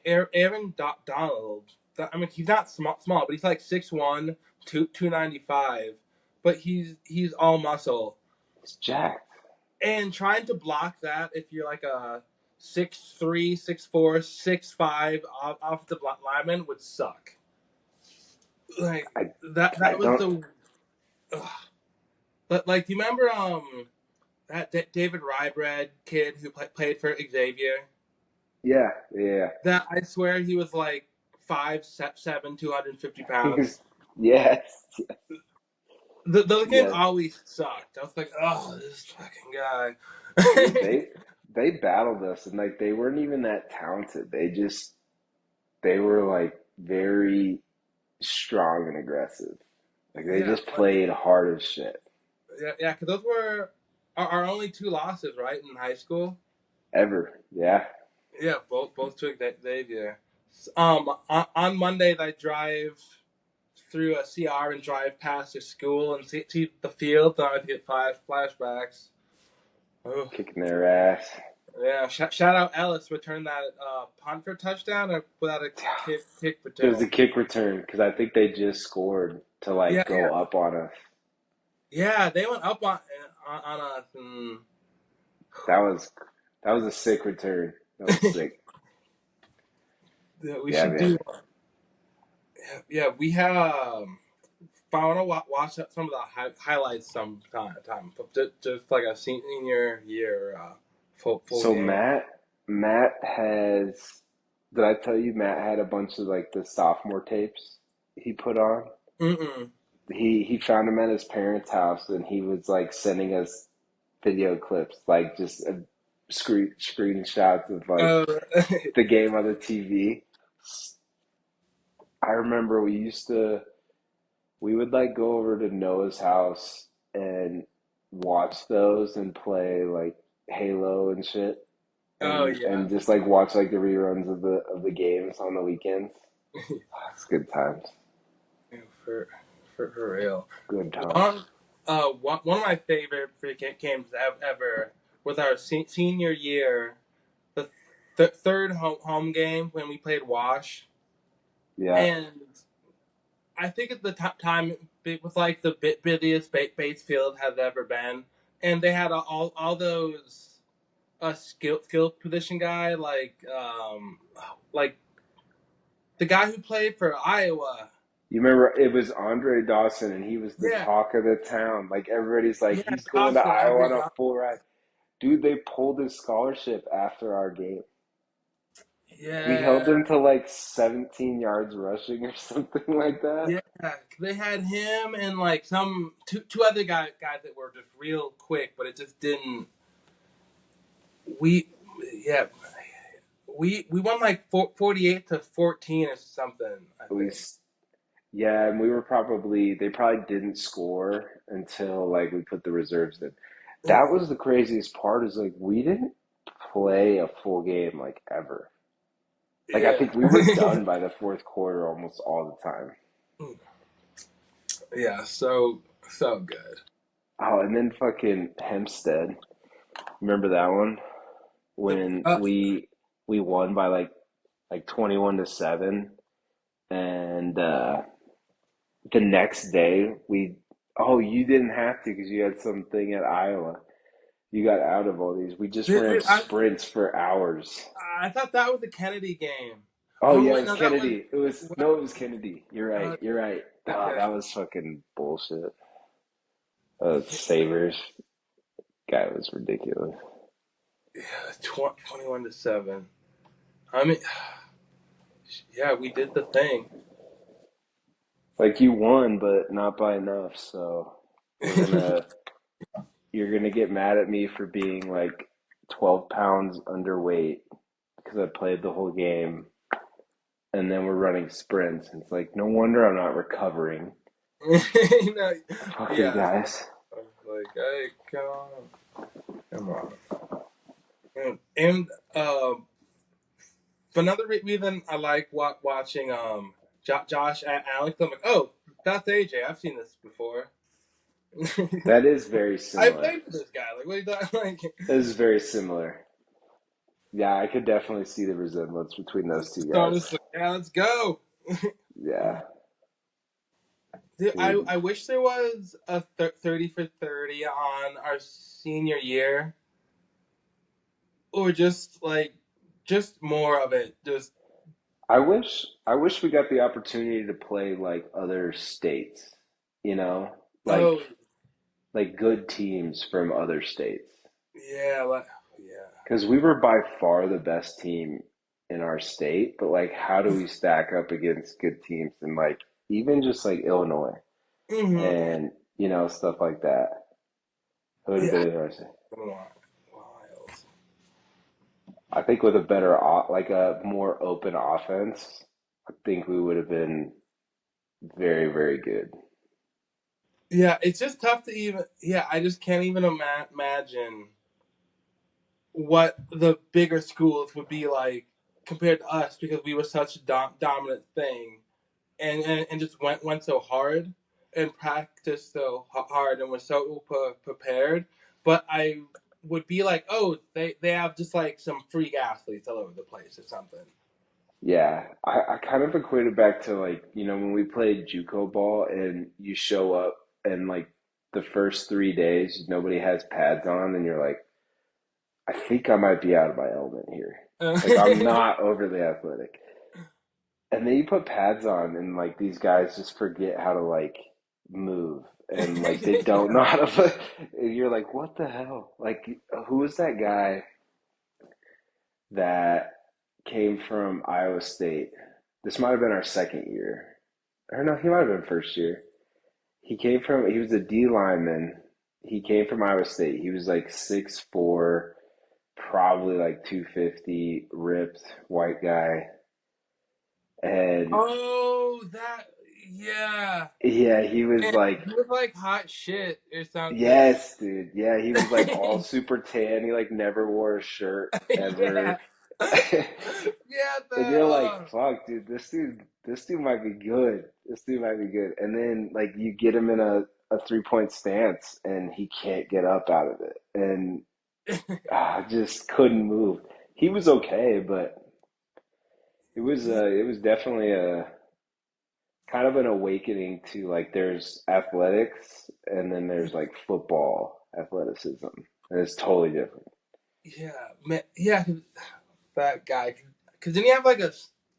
Aaron Donald. I mean, he's not small, but he's like 6'1", 295, but he's all muscle. It's jacked. And trying to block that if you're like a 6'3", 6'4", 6'5" offensive lineman would suck. Like I I that was don't. the. Ugh. But like, do you remember that David Rybred kid who played for Xavier? Yeah, yeah. That I swear he was like 5'7", 250 pounds. He's yes, Those games yes. always sucked. I was like, oh, this fucking guy. Dude, they battled us and like they weren't even that talented. They were like very strong and aggressive. Like they Yeah, just but played hard as shit. yeah, because those were our only two losses, right, in high school. Ever. Yeah. Yeah, both took Xavier. On Mondays I drive through a CR and drive past the school and see the field. And I get flashbacks. Oh. Kicking their ass. Yeah, shout out Ellis returned that punt for touchdown or without a kick It was return. a kick return because I think they just scored to like Yeah, go up on us. yeah. They went up on us. And That was that was a sick return. That was sick. yeah, we Yeah, should man. do. Yeah, we have. I want to watch some of the highlights sometime. Just like a senior year full So game. Matt has did I tell you Matt had a bunch of like the sophomore tapes he put on? Mm-mm. He found them at his parents' house and he was like sending us video clips, like just screenshots of like Uh, the game on the TV. I remember we would like go over to Noah's house and watch those and play like Halo and shit oh and yeah, just like watch like the reruns of the games on the weekends. It's good times. for for real. Good times. One, one of my favorite freaking games ever was our senior year, the third home game when we played Wash, Yeah. and I think at the time it was like the busiest base field has ever been, and they had all those skill position guy like the guy who played for Iowa. You remember it was Andre Dawson and he was the Yeah, talk of the town. Like everybody's like, yeah, he's going to Dawson, Iowa Andre on a Dawson. full ride. Dude, they pulled his scholarship after our game. We held Yeah, them to like 17 yards rushing or something like that. yeah. They had him and like some two other guys that were just real quick, but it just didn't. We yeah we won like 48-14 or something. I We, think. yeah, and they probably didn't score until like we put the reserves in. That was the craziest part is like we didn't play a full game like ever. Like I Yeah. think we were done by the fourth quarter almost all the time. Yeah. So good. Oh, and then fucking Hempstead. Remember that one The when we won by like 21-7, and the next day we oh you didn't have to because you had something at Iowa. You got out of all these. We just ran I sprints for hours. I thought that was the Kennedy game. Oh Oh yeah, it wait, was no, that was Kennedy. It was what? no, it was Kennedy. You're right. You're right. Oh, Okay. that was fucking bullshit. Yeah, Savers guy was ridiculous. yeah, 21-7. I mean, yeah, we did the thing. Like you won, but not by enough. So we're gonna you're gonna get mad at me for being like 12 pounds underweight because I played the whole game, and then we're running sprints. It's like no wonder I'm not recovering. You know, Fuck you yeah. guys. I was like, hey, come on. And for another reason, I like watching Josh Allen. I'm like, oh, that's AJ. I've seen this before. That is very I similar. played for this guy. Like, what are you talking? Like, That is very similar. Yeah, I could definitely see the resemblance between those two so I'm guys. just like, yeah, let's go. Yeah, Dude, dude. I wish there was a 30 for 30 on our senior year, or just more of it. Just I wish we got the opportunity to play like other states, you know, oh like good teams from other states. yeah, yeah. Because we were by far the best team in our state, but like, how do we stack up against good teams in like even just like Illinois Mm-hmm. and stuff like that? It would have Yeah. been interesting. Wild. I think with a like a more open offense, I think we would have been very, very good. Yeah, it's just tough to even. Yeah, I just can't even imagine what the bigger schools would be like compared to us because we were such a dominant thing and just went so hard and practiced so hard and were so prepared. But I would be like, oh, they have just like some freak athletes all over the place or something. Yeah, I kind of equate it back to like, when we played JUCO ball and you show up and like the first 3 days nobody has pads on and you're like, I think I might be out of my element here. Like I'm not overly athletic. And then you put pads on and like these guys just forget how to like move and like they don't know Yeah. how to play. And you're like, what the hell? Like who was that guy that came from Iowa State? This might have been our second year. Or no, he might have been first year. He was a D lineman. He came from Iowa State. He was like 6'4", probably like 250, ripped white guy. And Oh, that yeah. yeah, he was And like, he was like hot shit or something. yes, dude. Yeah, he was like all super tan. He like never wore a shirt Yeah. ever. Yeah, And that you're like, fuck, dude, this dude might be good. This dude might be good. And then like you get him in a 3-point stance and he can't get up out of it. And just couldn't move. He was okay, but it was definitely a kind of an awakening to like there's athletics and then there's like football athleticism. And it's totally different. yeah, man, yeah, that guy. Cause didn't he have like a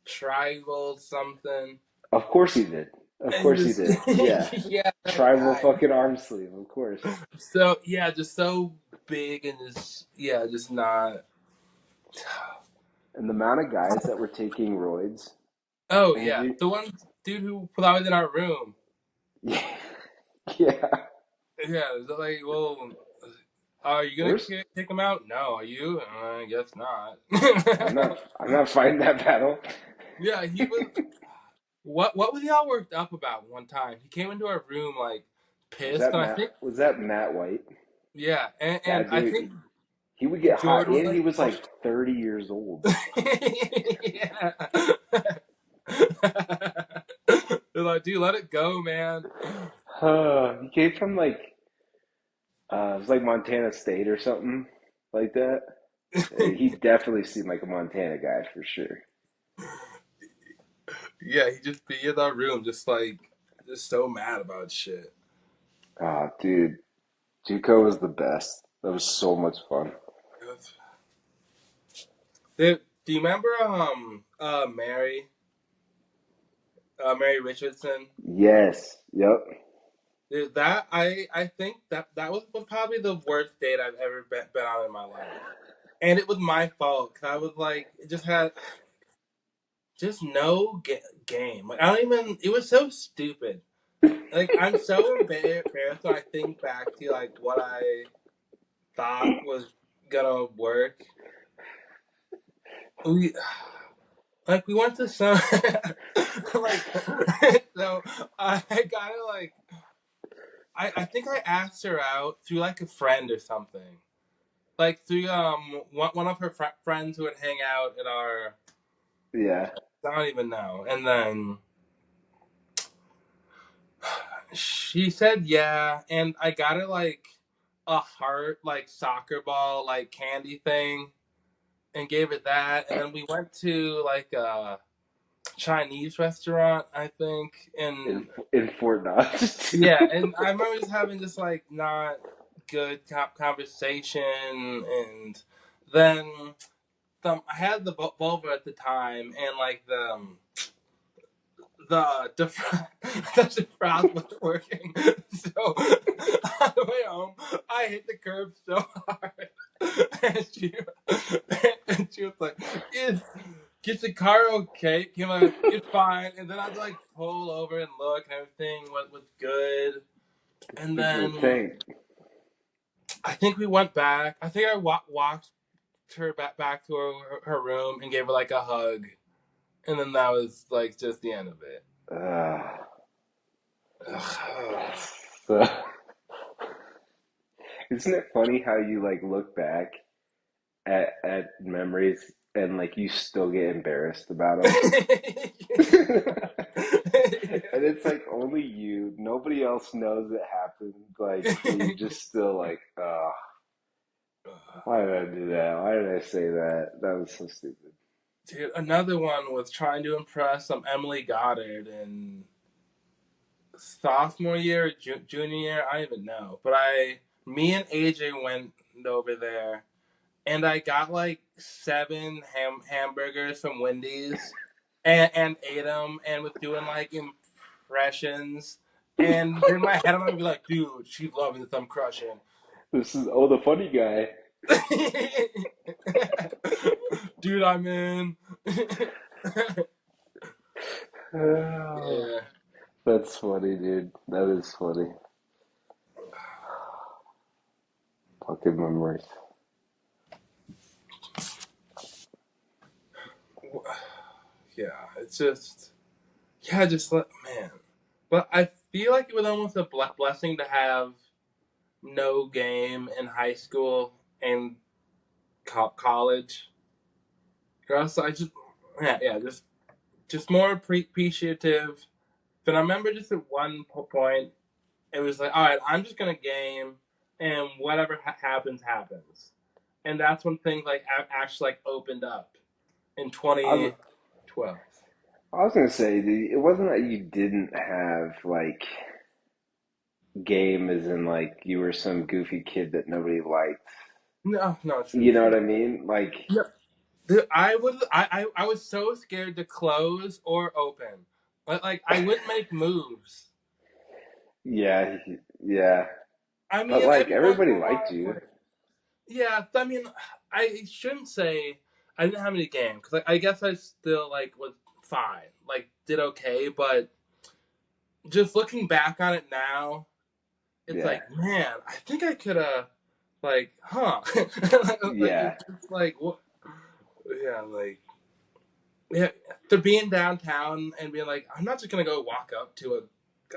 tribal something? Of course he did. Of And course he just did. Yeah. yeah, that Tribal guy. fucking arm sleeve, of course. So yeah, just so big and just yeah, just not. And the amount of guys that were taking roids, Oh and yeah, you, the one dude who was always in our room. yeah, yeah. Yeah, is that like, well, are you gonna There's, kick him out? No, are you? I guess not. I'm not fighting that battle. Yeah, he was. What was he all worked up about one time? He came into our room like Was pissed, that and I think Matt White? yeah, and That I dude, think he would get hot, Jordan was and he like, was like 30 years old. yeah. They're like, dude, let it go, man. He came from like It was like Montana State or something like that. He definitely seemed like a Montana guy for sure. Yeah, he just be in that room, just so mad about shit. Ah, dude, JUCO was the best. That was so much fun. Do you remember Mary Richardson? Yes. Yep. Dude, that I think that was probably the worst date I've ever been on in my life, and it was my fault because I was like, it just had just no game. Like I don't even. It was so stupid. Like I'm so embarrassed when I think back to like what I thought was gonna work. We we went to some like so I got to like I think I asked her out through like a friend or something. Like through one of her friends who would hang out at our Yeah. I don't even know. And then she said yeah, and I got her like a heart like soccer ball like candy thing and gave it that, and then we went to like a Chinese restaurant I think, In and in Fort Knox. yeah, and I remember just having just like not good conversation, and then I had the Volvo at the time, and like the defrost wasn't working, so on the way home I hit the curb so hard, and she was like, "Is the car okay?" Came like, "It's fine," and then I'd like pull over and look, and everything was good. And Fix the then tank. I think we went back. I think I walked her back to her room and gave her like a hug. And then that was like just the end of it. Uh, Ugh. so, isn't it funny how you like look back at memories and like you still get embarrassed about them? And it's like only you, nobody else knows it happened. Like, but you're just still like, oh, why did I do that? Why did I say that? That was so stupid. Dude, another one was trying to impress some Emily Goddard in sophomore year, junior year. I don't even know. But me and AJ went over there, and I got like 7 hamburgers from Wendy's, and ate them, and was doing like impressions. And in my head, I'm gonna be like, dude, she's loving this. I'm crushing. This is oh the funny guy. Dude, I'm in. Oh, Yeah. that's funny, dude. That is funny. Fucking memories. Yeah, it's just, yeah, just let, man. But I feel like it was almost a blessing to have no game in high school and college. Because I just, yeah, just more appreciative. But I remember just at one point, it was like, all right, I'm just gonna game, and whatever happens, happens. And that's when things like actually like opened up in I was 2012. I was gonna say, dude, it wasn't that you didn't have like game as in like you were some goofy kid that nobody liked. No, no, You know true. what I mean? Like, Yeah, dude, I was so scared to close or open. Like I wouldn't make moves. yeah, yeah. I But mean, like every once in everybody a liked while, you. like yeah. I mean, I shouldn't say I didn't have any game because like, I guess I still like was fine, like did okay. But just looking back on it now, it's Yeah, like man, I think I could have like, huh? Like yeah, it's like what? Yeah, like yeah, to being downtown and being like, I'm not just gonna go walk up to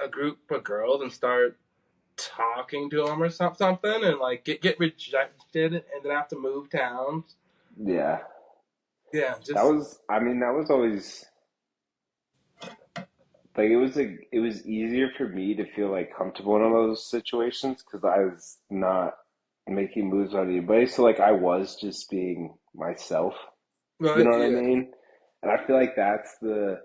a group of girls and start talking to them or something and like get rejected and then have to move towns. yeah. Yeah, That just was, I mean, that was always like it was easier for me to feel like comfortable in all those situations because I was not making moves on anybody. So like I was just being myself. You Right? know what I Yeah. mean? And I feel like that's the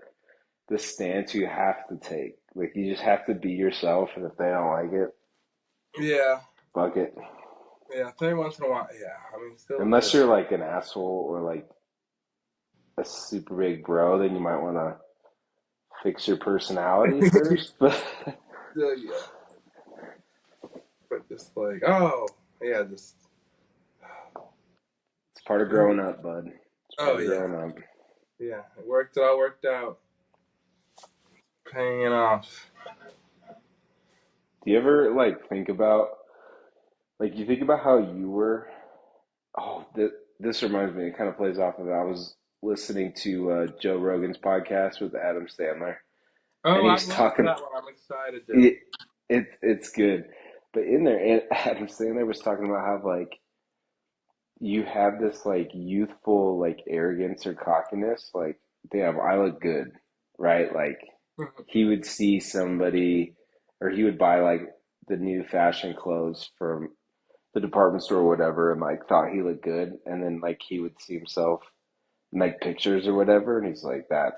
stance you have to take. Like you just have to be yourself, and if they don't like it, Yeah. fuck it. Yeah. Every once in a while. Yeah. I mean, still Unless good. you're like an asshole or like a super big bro, then you might want to fix your personality first. But Still, yeah. But just like, oh, yeah, just. it's part of growing up, bud. It's part Oh of yeah. growing up. Yeah. It worked. It all worked out. Paying off. Do you ever like think about like you think about how you were? Oh, this reminds me. It kind of plays off of it. I was listening to Joe Rogan's podcast with Adam Sandler, Oh, and I've he's listened to talking. that one. I'm excited to. It's good, but in there, Adam Sandler was talking about how like you have this like youthful like arrogance or cockiness, like damn, I look good, right? Like he would see somebody, or he would buy like the new fashion clothes from the department store or whatever, and like thought he looked good, and then like he would see himself in like pictures or whatever, and he's like, that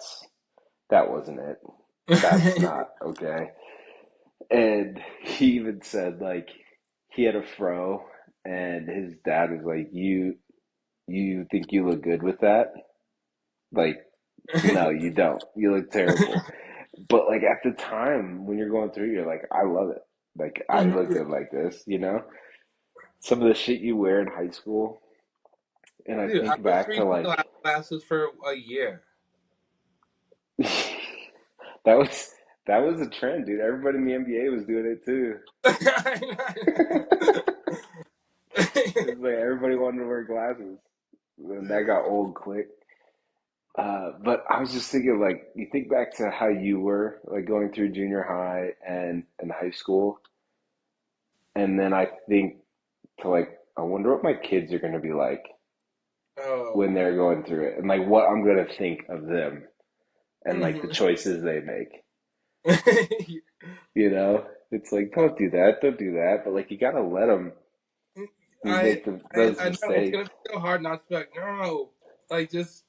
wasn't it. That's not okay. And he even said like he had a fro, and his dad was like, you think you look good with that? Like, no, you don't. You look terrible. But like at the time when you're going through, you're like, I love it. Like I look good like this, you know? Some of the shit you wear in high school, and I Dude, I think was back to reading like glasses for a year. that was that was a trend, dude. Everybody in the NBA was doing it too. It's like everybody wanted to wear glasses. And that got old quick. But I was just thinking, like, you think back to how you were, like, going through junior high and high school, and then I think to, like, I wonder what my kids are going to be like Oh. when they're going through it, and, like, what I'm going to think of them and, like, the Hmm. choices they make. You know? It's like, don't do that, but, like, you got to let them I, make those I know it's gonna mistakes. be so hard not to be like no, like just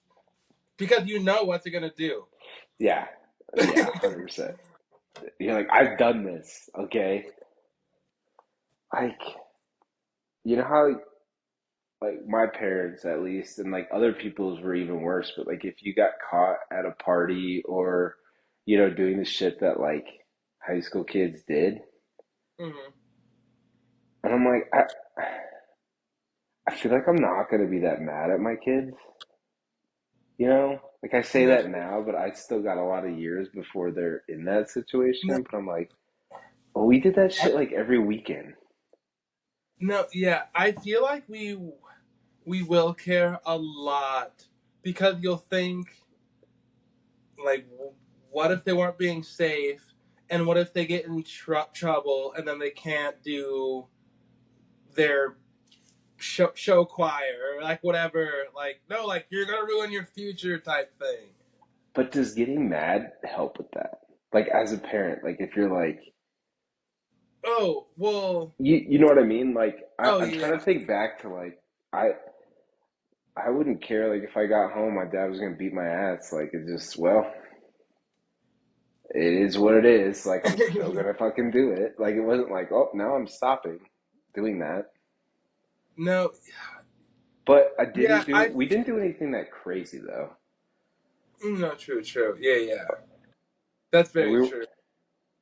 because you know what they're gonna do. Yeah, yeah, 100%. You're like, I've done this, okay? Like, you know how like my parents at least and like other people's were even worse, but like if you got caught at a party or doing the shit that like high school kids did, Hmm. and I'm like I feel like I'm not going to be that mad at my kids, like I say No, that now, but I still got a lot of years before they're in that no, situation. But I'm like, oh, we did that I, shit like every weekend. no. Yeah, I feel like we will care a lot because you'll think like, what if they weren't being safe, and what if they get in trouble and then they can't do their show choir or like whatever, like no, like you're gonna ruin your future type thing. But does getting mad help with that? Like as a parent, like if you're like, Oh well. you know what I mean? Like Oh I'm trying yeah. to think back to like I I wouldn't care like if I got home my dad was gonna beat my ass. Like it just it is what it is. Like I'm still gonna fucking do it. Like it wasn't like, oh now I'm stopping doing that. No. But Yeah, we didn't do anything that crazy though. no, true, yeah, yeah, that's Like very true.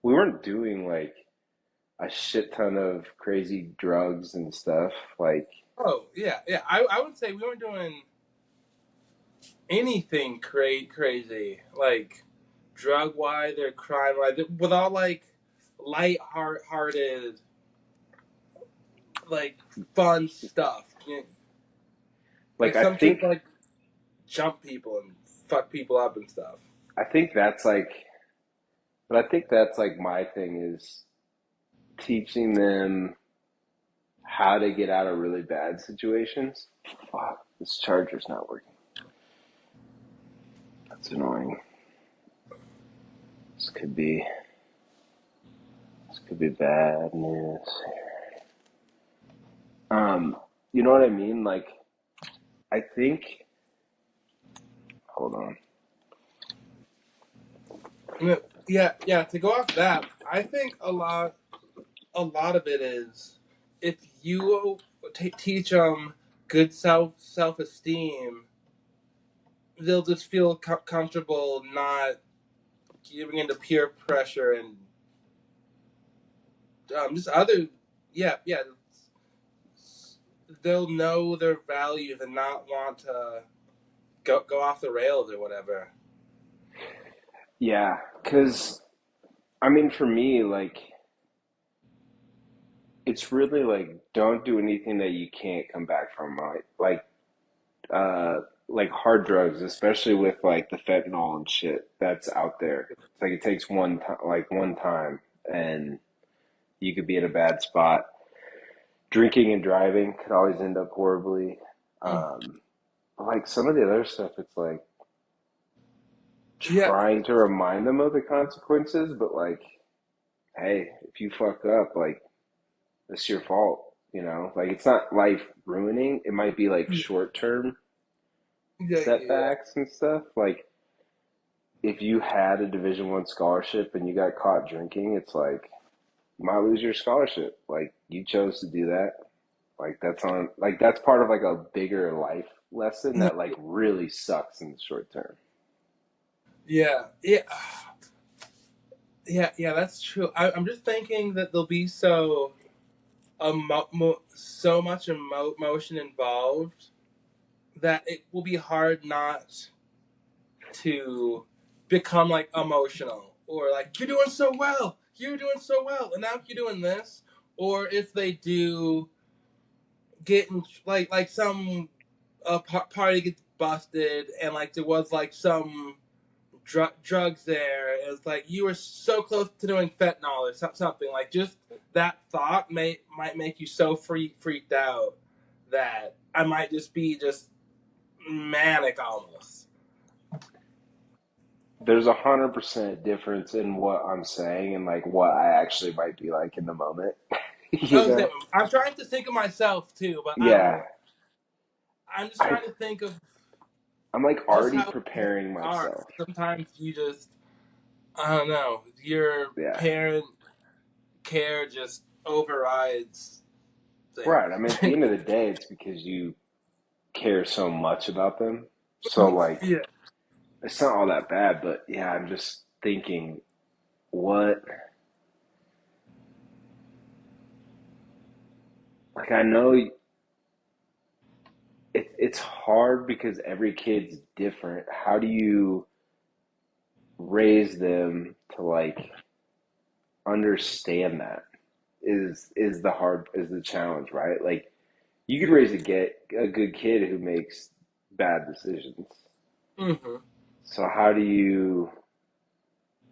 we weren't doing like a shit ton of crazy drugs and stuff. Like Oh yeah, yeah, I would say we weren't doing anything crazy like drug wise or crime wise with all like light hearted like fun stuff. like Like I some kids think like jump people and fuck people up and stuff. I think that's like but I think that's like my thing is teaching them how to get out of really bad situations. Fuck, this charger's not working. That's annoying. This could be this could be bad news. Um, you know what I mean? Like, I think. Hold on. Yeah, yeah. To go off that, I think a lot of it is if you teach them good self esteem, they'll just feel comfortable not giving into peer pressure and just other. Yeah, yeah. They'll know their values and not want to go off the rails or whatever. Yeah, because I mean, for me, like, it's really like don't do anything that you can't come back from. Like hard drugs, especially with like the fentanyl and shit that's out there. It's like it takes one time, and you could be in a bad spot. Drinking and driving could always end up horribly. Mm. Um, like some of the other stuff, it's like Yeah, trying to remind them of the consequences, but like, hey, if you fuck up, like it's your fault, you know? Like it's not life ruining. It might be like yeah, short term yeah, setbacks and stuff. Like if you had a Division 1 scholarship and you got caught drinking, it's like you might lose your scholarship. Like you chose to do that. Like that's part of like a bigger life lesson yeah, that like really sucks in the short term. yeah, yeah. Yeah, yeah, that's true. I'm just thinking that there'll be so much emotion involved that it will be hard not to become like emotional or like you're doing so well, and now you're doing this. Or if they do get in, like some party gets busted and like there was like some drugs there. It's like you were so close to doing fentanyl or something. Like just that thought might make you so freaked out that I might just be just manic almost. There's 100% difference in what I'm saying and like what I actually might be like in the moment. You Oh, know? I'm trying to think of myself too, but Yeah. I'm just I trying to think of I'm like just already how preparing are. myself. Sometimes you just I don't know. Your Yeah. parent care just overrides Right. I mean, at the things. end of the day, it's because you care so much about them. So like Yeah. it's not all that bad, but yeah, I'm just thinking what like I know it's hard because every kid's different. How do you raise them to like understand that is the challenge, right? Like you could Yeah. raise a good kid who makes bad decisions. Mm-hmm. So how do you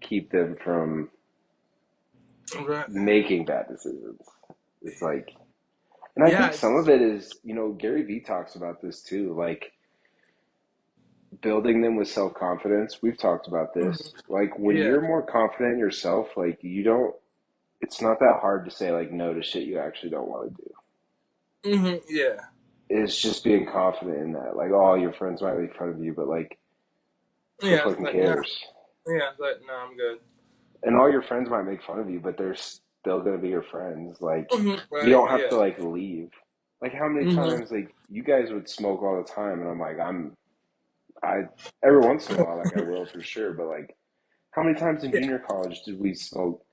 keep them from Right. making bad decisions? It's like, and I Yeah. think some of it is, Gary Vee talks about this too, like building them with self-confidence. We've talked about Mhm. this. Like when Yeah. you're more confident in yourself, like you don't, it's not that hard to say like no to shit you actually don't want to do. Mm-hmm. Yeah. It's just being confident in that. Like, oh, your friends might make fun of you, but like, who Yeah. It's fucking like no. cares? Yeah. It's like no. I'm good. And all your friends might make fun of you, but they're still gonna be your friends. Like, Mm-hmm. you Right. don't have to Yeah. like leave. Like, how many Mm-hmm. times like you guys would smoke all the time, and I'm like, I every once in a while, like I will for sure, but like, how many times in Yeah. junior college did we smoke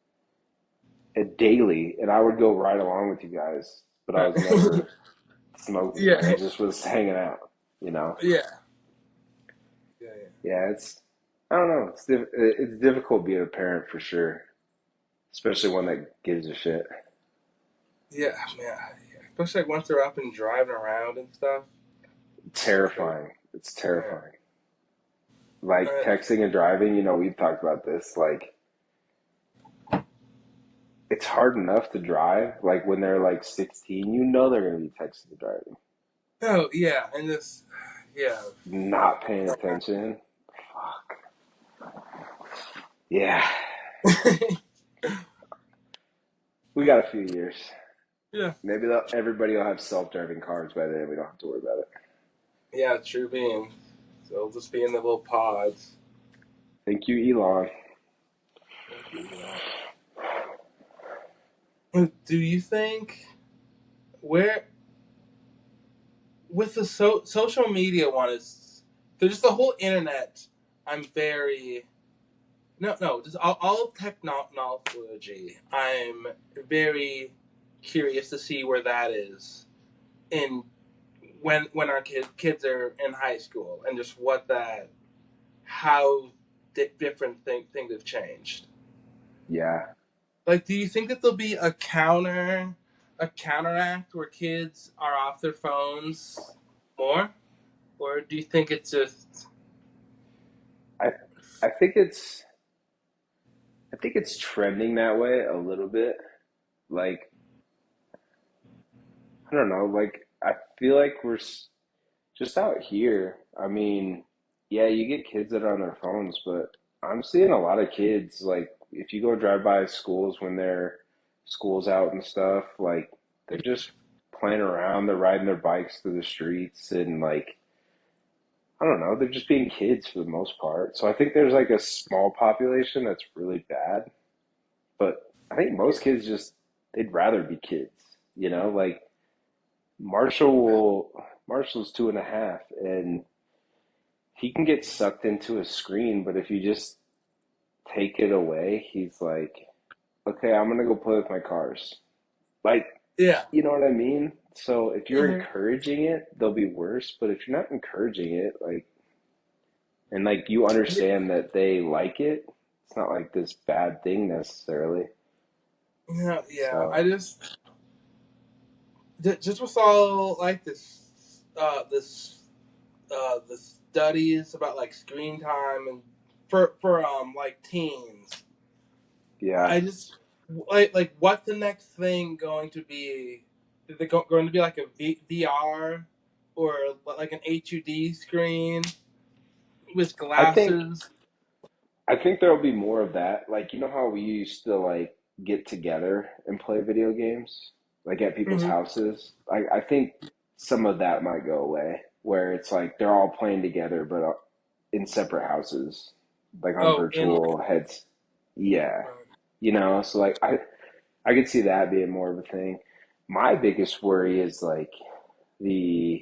daily? And I would go right along with you guys, but I Right. was never smoking. Like, Yeah. I just was hanging out, you know? Yeah. Yeah. Yeah, I don't know. It's difficult being a parent for sure, especially one that gives a shit. Yeah. Yeah. Yeah. Especially like once they're up and driving around and stuff. Crazy. Terrifying. It's Yeah. terrifying. Like texting and driving, we've talked about this. Like, it's hard enough to drive. Like, when they're like 16, they're going to be texting and driving, Oh yeah, and this. Yeah. not paying attention. Fuck. Yeah. We got a few years. Yeah. Maybe everybody will have self-driving cars by then. We don't have to worry about it. Yeah, true being. So it'll just be in the little pods. Thank you, Elon. Thank you, Elon. Do you think where with the social media one is there's just the whole internet? I'm very no just all of technology. I'm very curious to see where that is in when our kids are in high school and just what that how different things have changed. Yeah, Like, do you think that there'll be a counteract where kids are off their phones more, or do you think it's just I I think it's I think it's trending that way a little bit. Like I don't know. Like I feel like just out here. I mean, yeah, you get kids that are on their phones, but I'm seeing a lot of kids. Like if you go drive by schools when their school's out and stuff, like they're just playing around. They're riding their bikes through the streets and like I don't know. They're just being kids for the most part. So I think there's like a small population that's really bad, but I think most kids just they'd rather be kids. You know, like Marshall's 2.5, and he can get sucked into a screen, but if you just take it away, he's like, okay, I'm gonna go play with my cars. Like, yeah? you know what I mean? So if you're Hmm. encouraging it, they'll be worse. But if you're not encouraging it, like, and like you Yeah, understand that they like it, it's not like this bad thing necessarily. yeah. So I just with all like the studies about like screen time and for like teens. yeah, I just like what's the next thing going to be? Is it going to be like a VR or like an HUD screen with I think glasses? I think there'll be more of that. Like, you know how we used to like get together and play video games, like at people's Hmm. houses? I think some of that might go away, where it's like they're all playing together, but in separate houses, like on Oh, in like virtual heads. Yeah, right. so like I could see that being more of a thing. My biggest worry is the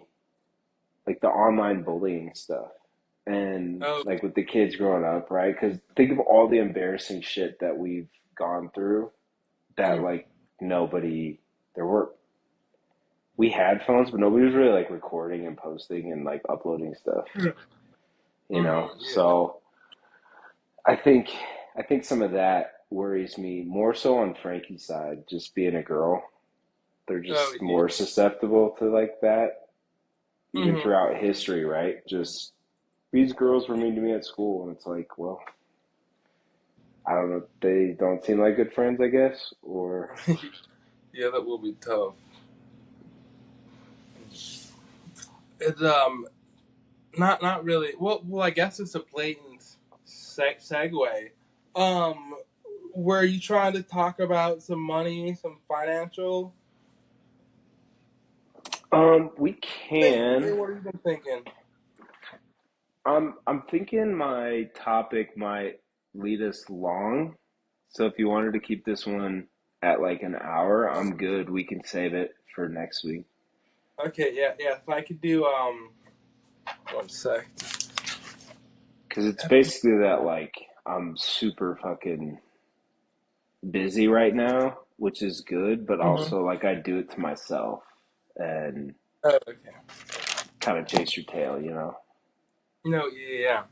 the online bullying stuff and Oh, like with the kids growing up, right? Because think of all the embarrassing shit that we've gone through that mm, like nobody there were we had phones, but nobody was really like recording and posting and like uploading stuff, you know. yeah. So I think I think some of that worries me more so on Frankie's side, just being a girl. They're Oh, just yeah. more susceptible to like that, even Hmm. throughout history, right? Just these girls were mean to me at school, and it's like, well, I don't know. They don't seem like good friends, I guess. Or Yeah, that will be tough. It's not really. Well, I guess it's a blatant segue. Um, were you trying to talk about some money, some financial we things, can. or what have you been thinking? I'm thinking my topic might lead us long. So if you wanted to keep this one at like an hour, I'm good. We can save it for next week. Okay, yeah, yeah. If I could do 1 sec. Because it's basically that like I'm super fucking busy right now, which is good, but Mm-hmm. also like I do it to myself and Oh, okay. kind of chase your tail, you know? No, yeah,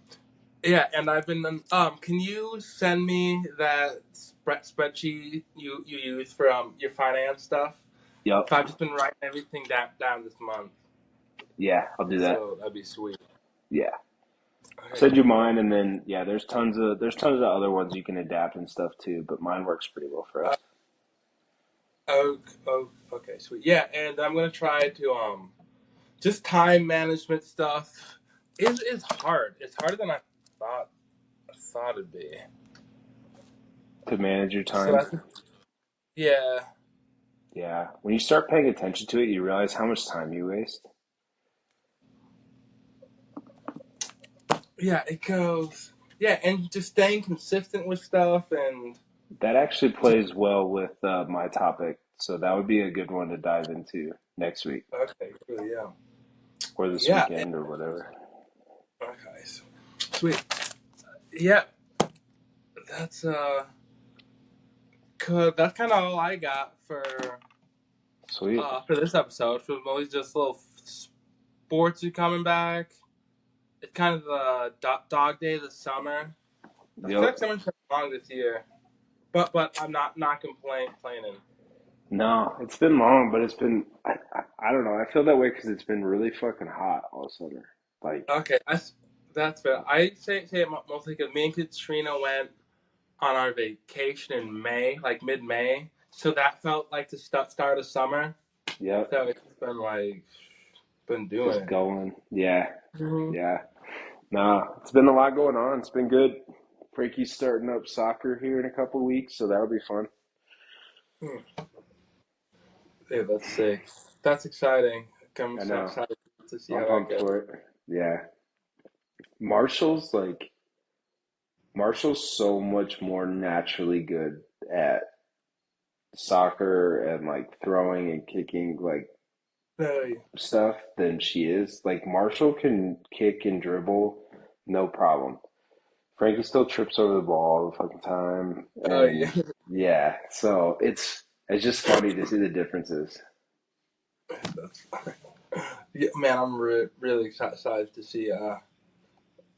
yeah. And I've been Can you send me that spreadsheet you use for your finance stuff? Yep. So I've just been writing everything down this month, Yeah, I'll do that. so that'd be sweet. Yeah. I'll Okay, send you cool. mine, and then yeah, there's tons of other ones you can adapt and stuff too. But mine works pretty well for us. Uh, okay, sweet. Yeah, and I'm gonna try to just time management stuff is hard. It's harder than I thought it'd be. to manage your So time. that's yeah, Yeah. When you start paying attention to it, you realize how much time you waste. yeah. It goes yeah, and just staying consistent with stuff and That actually plays well with my topic, so that would be a good one to dive into next week okay, cool, yeah, or this yeah. weekend or whatever. Okay, so, sweet. Yeah, that's cool. That's kind of all I got Sweet. for this episode. For always just little sports are coming back. It's kind of the dog day of the summer. I feel Yep. like summer's been long this year, but I'm not complaining. No, it's been long, but it's been I don't know. I feel that way because it's been really fucking hot all summer. Like, Okay, that's fair. I say it mostly because me and Katrina went on our vacation in May, like mid May. So that felt like the start of summer. yep, So it's been like been doing just it. going. Yeah, Mm-hmm. yeah. Nah, it's been a lot going on. It's been good. Frankie's starting up soccer here in a couple weeks, so that'll be fun. Yeah, that's sick. That's exciting. I'm I so know. excited to see I'm how that pumped goes. for it. Yeah. Marshall's like Marshall's so much more naturally good at soccer and like throwing and kicking like Hey. stuff than she is. Like Marshall can kick and dribble, no problem. Frankie still trips over the ball all the fucking time, Oh yeah. and yeah, so it's just funny to see the differences. That's, yeah, man, I'm really excited to see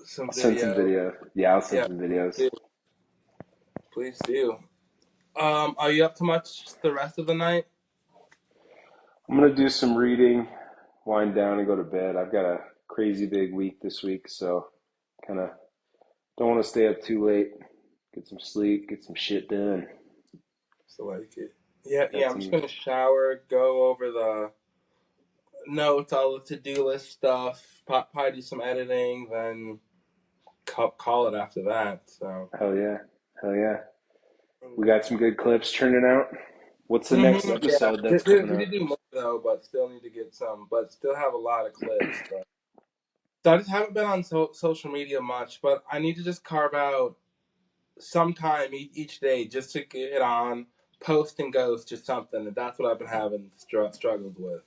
some I'll send some video. video. Yeah, I'll send Yeah, some videos. do. Please do. Are you up to much the rest of the night? I'm gonna do some reading, wind down, and go to bed. I've got a crazy big week this week, so kind of don't want to stay up too late. Get some sleep, get some shit done. So like it. Yeah, Got yeah. I'm just some. gonna shower, go over the notes, all the to-do list stuff, probably do some editing, then call it after that. So. Hell yeah, hell yeah. We got some good clips turning out. What's the next Yeah, episode that's coming we up? did do more though, but still need to get some. But still have a lot of clips. But so I just haven't been on social media much. But I need to just carve out some time each day just to get on, post and ghost or something. And that's what I've been having struggled with.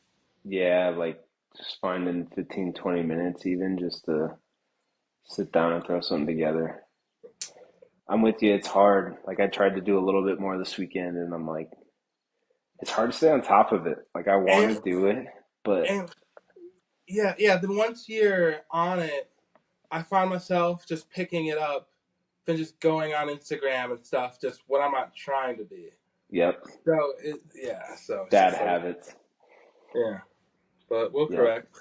Yeah, like just finding 15, 20 minutes even just to sit down and throw something together. I'm with you. It's hard. Like I tried to do a little bit more this weekend and I'm like, it's hard to stay on top of it. Like I want And to do it, but and yeah. Then once you're on it, I find myself just picking it up, then just going on Instagram and stuff. Just what I'm not trying to be. yep, So so it's bad just like habits. yeah. But we'll Yep. correct.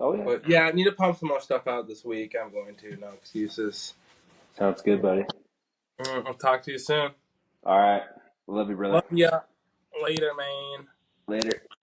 Oh yeah. But yeah, I need to pump some more stuff out this week. I'm going to. No excuses. Sounds good, buddy. I'll talk to you soon. All right. Love you, Love brother. ya. Later, man. Later.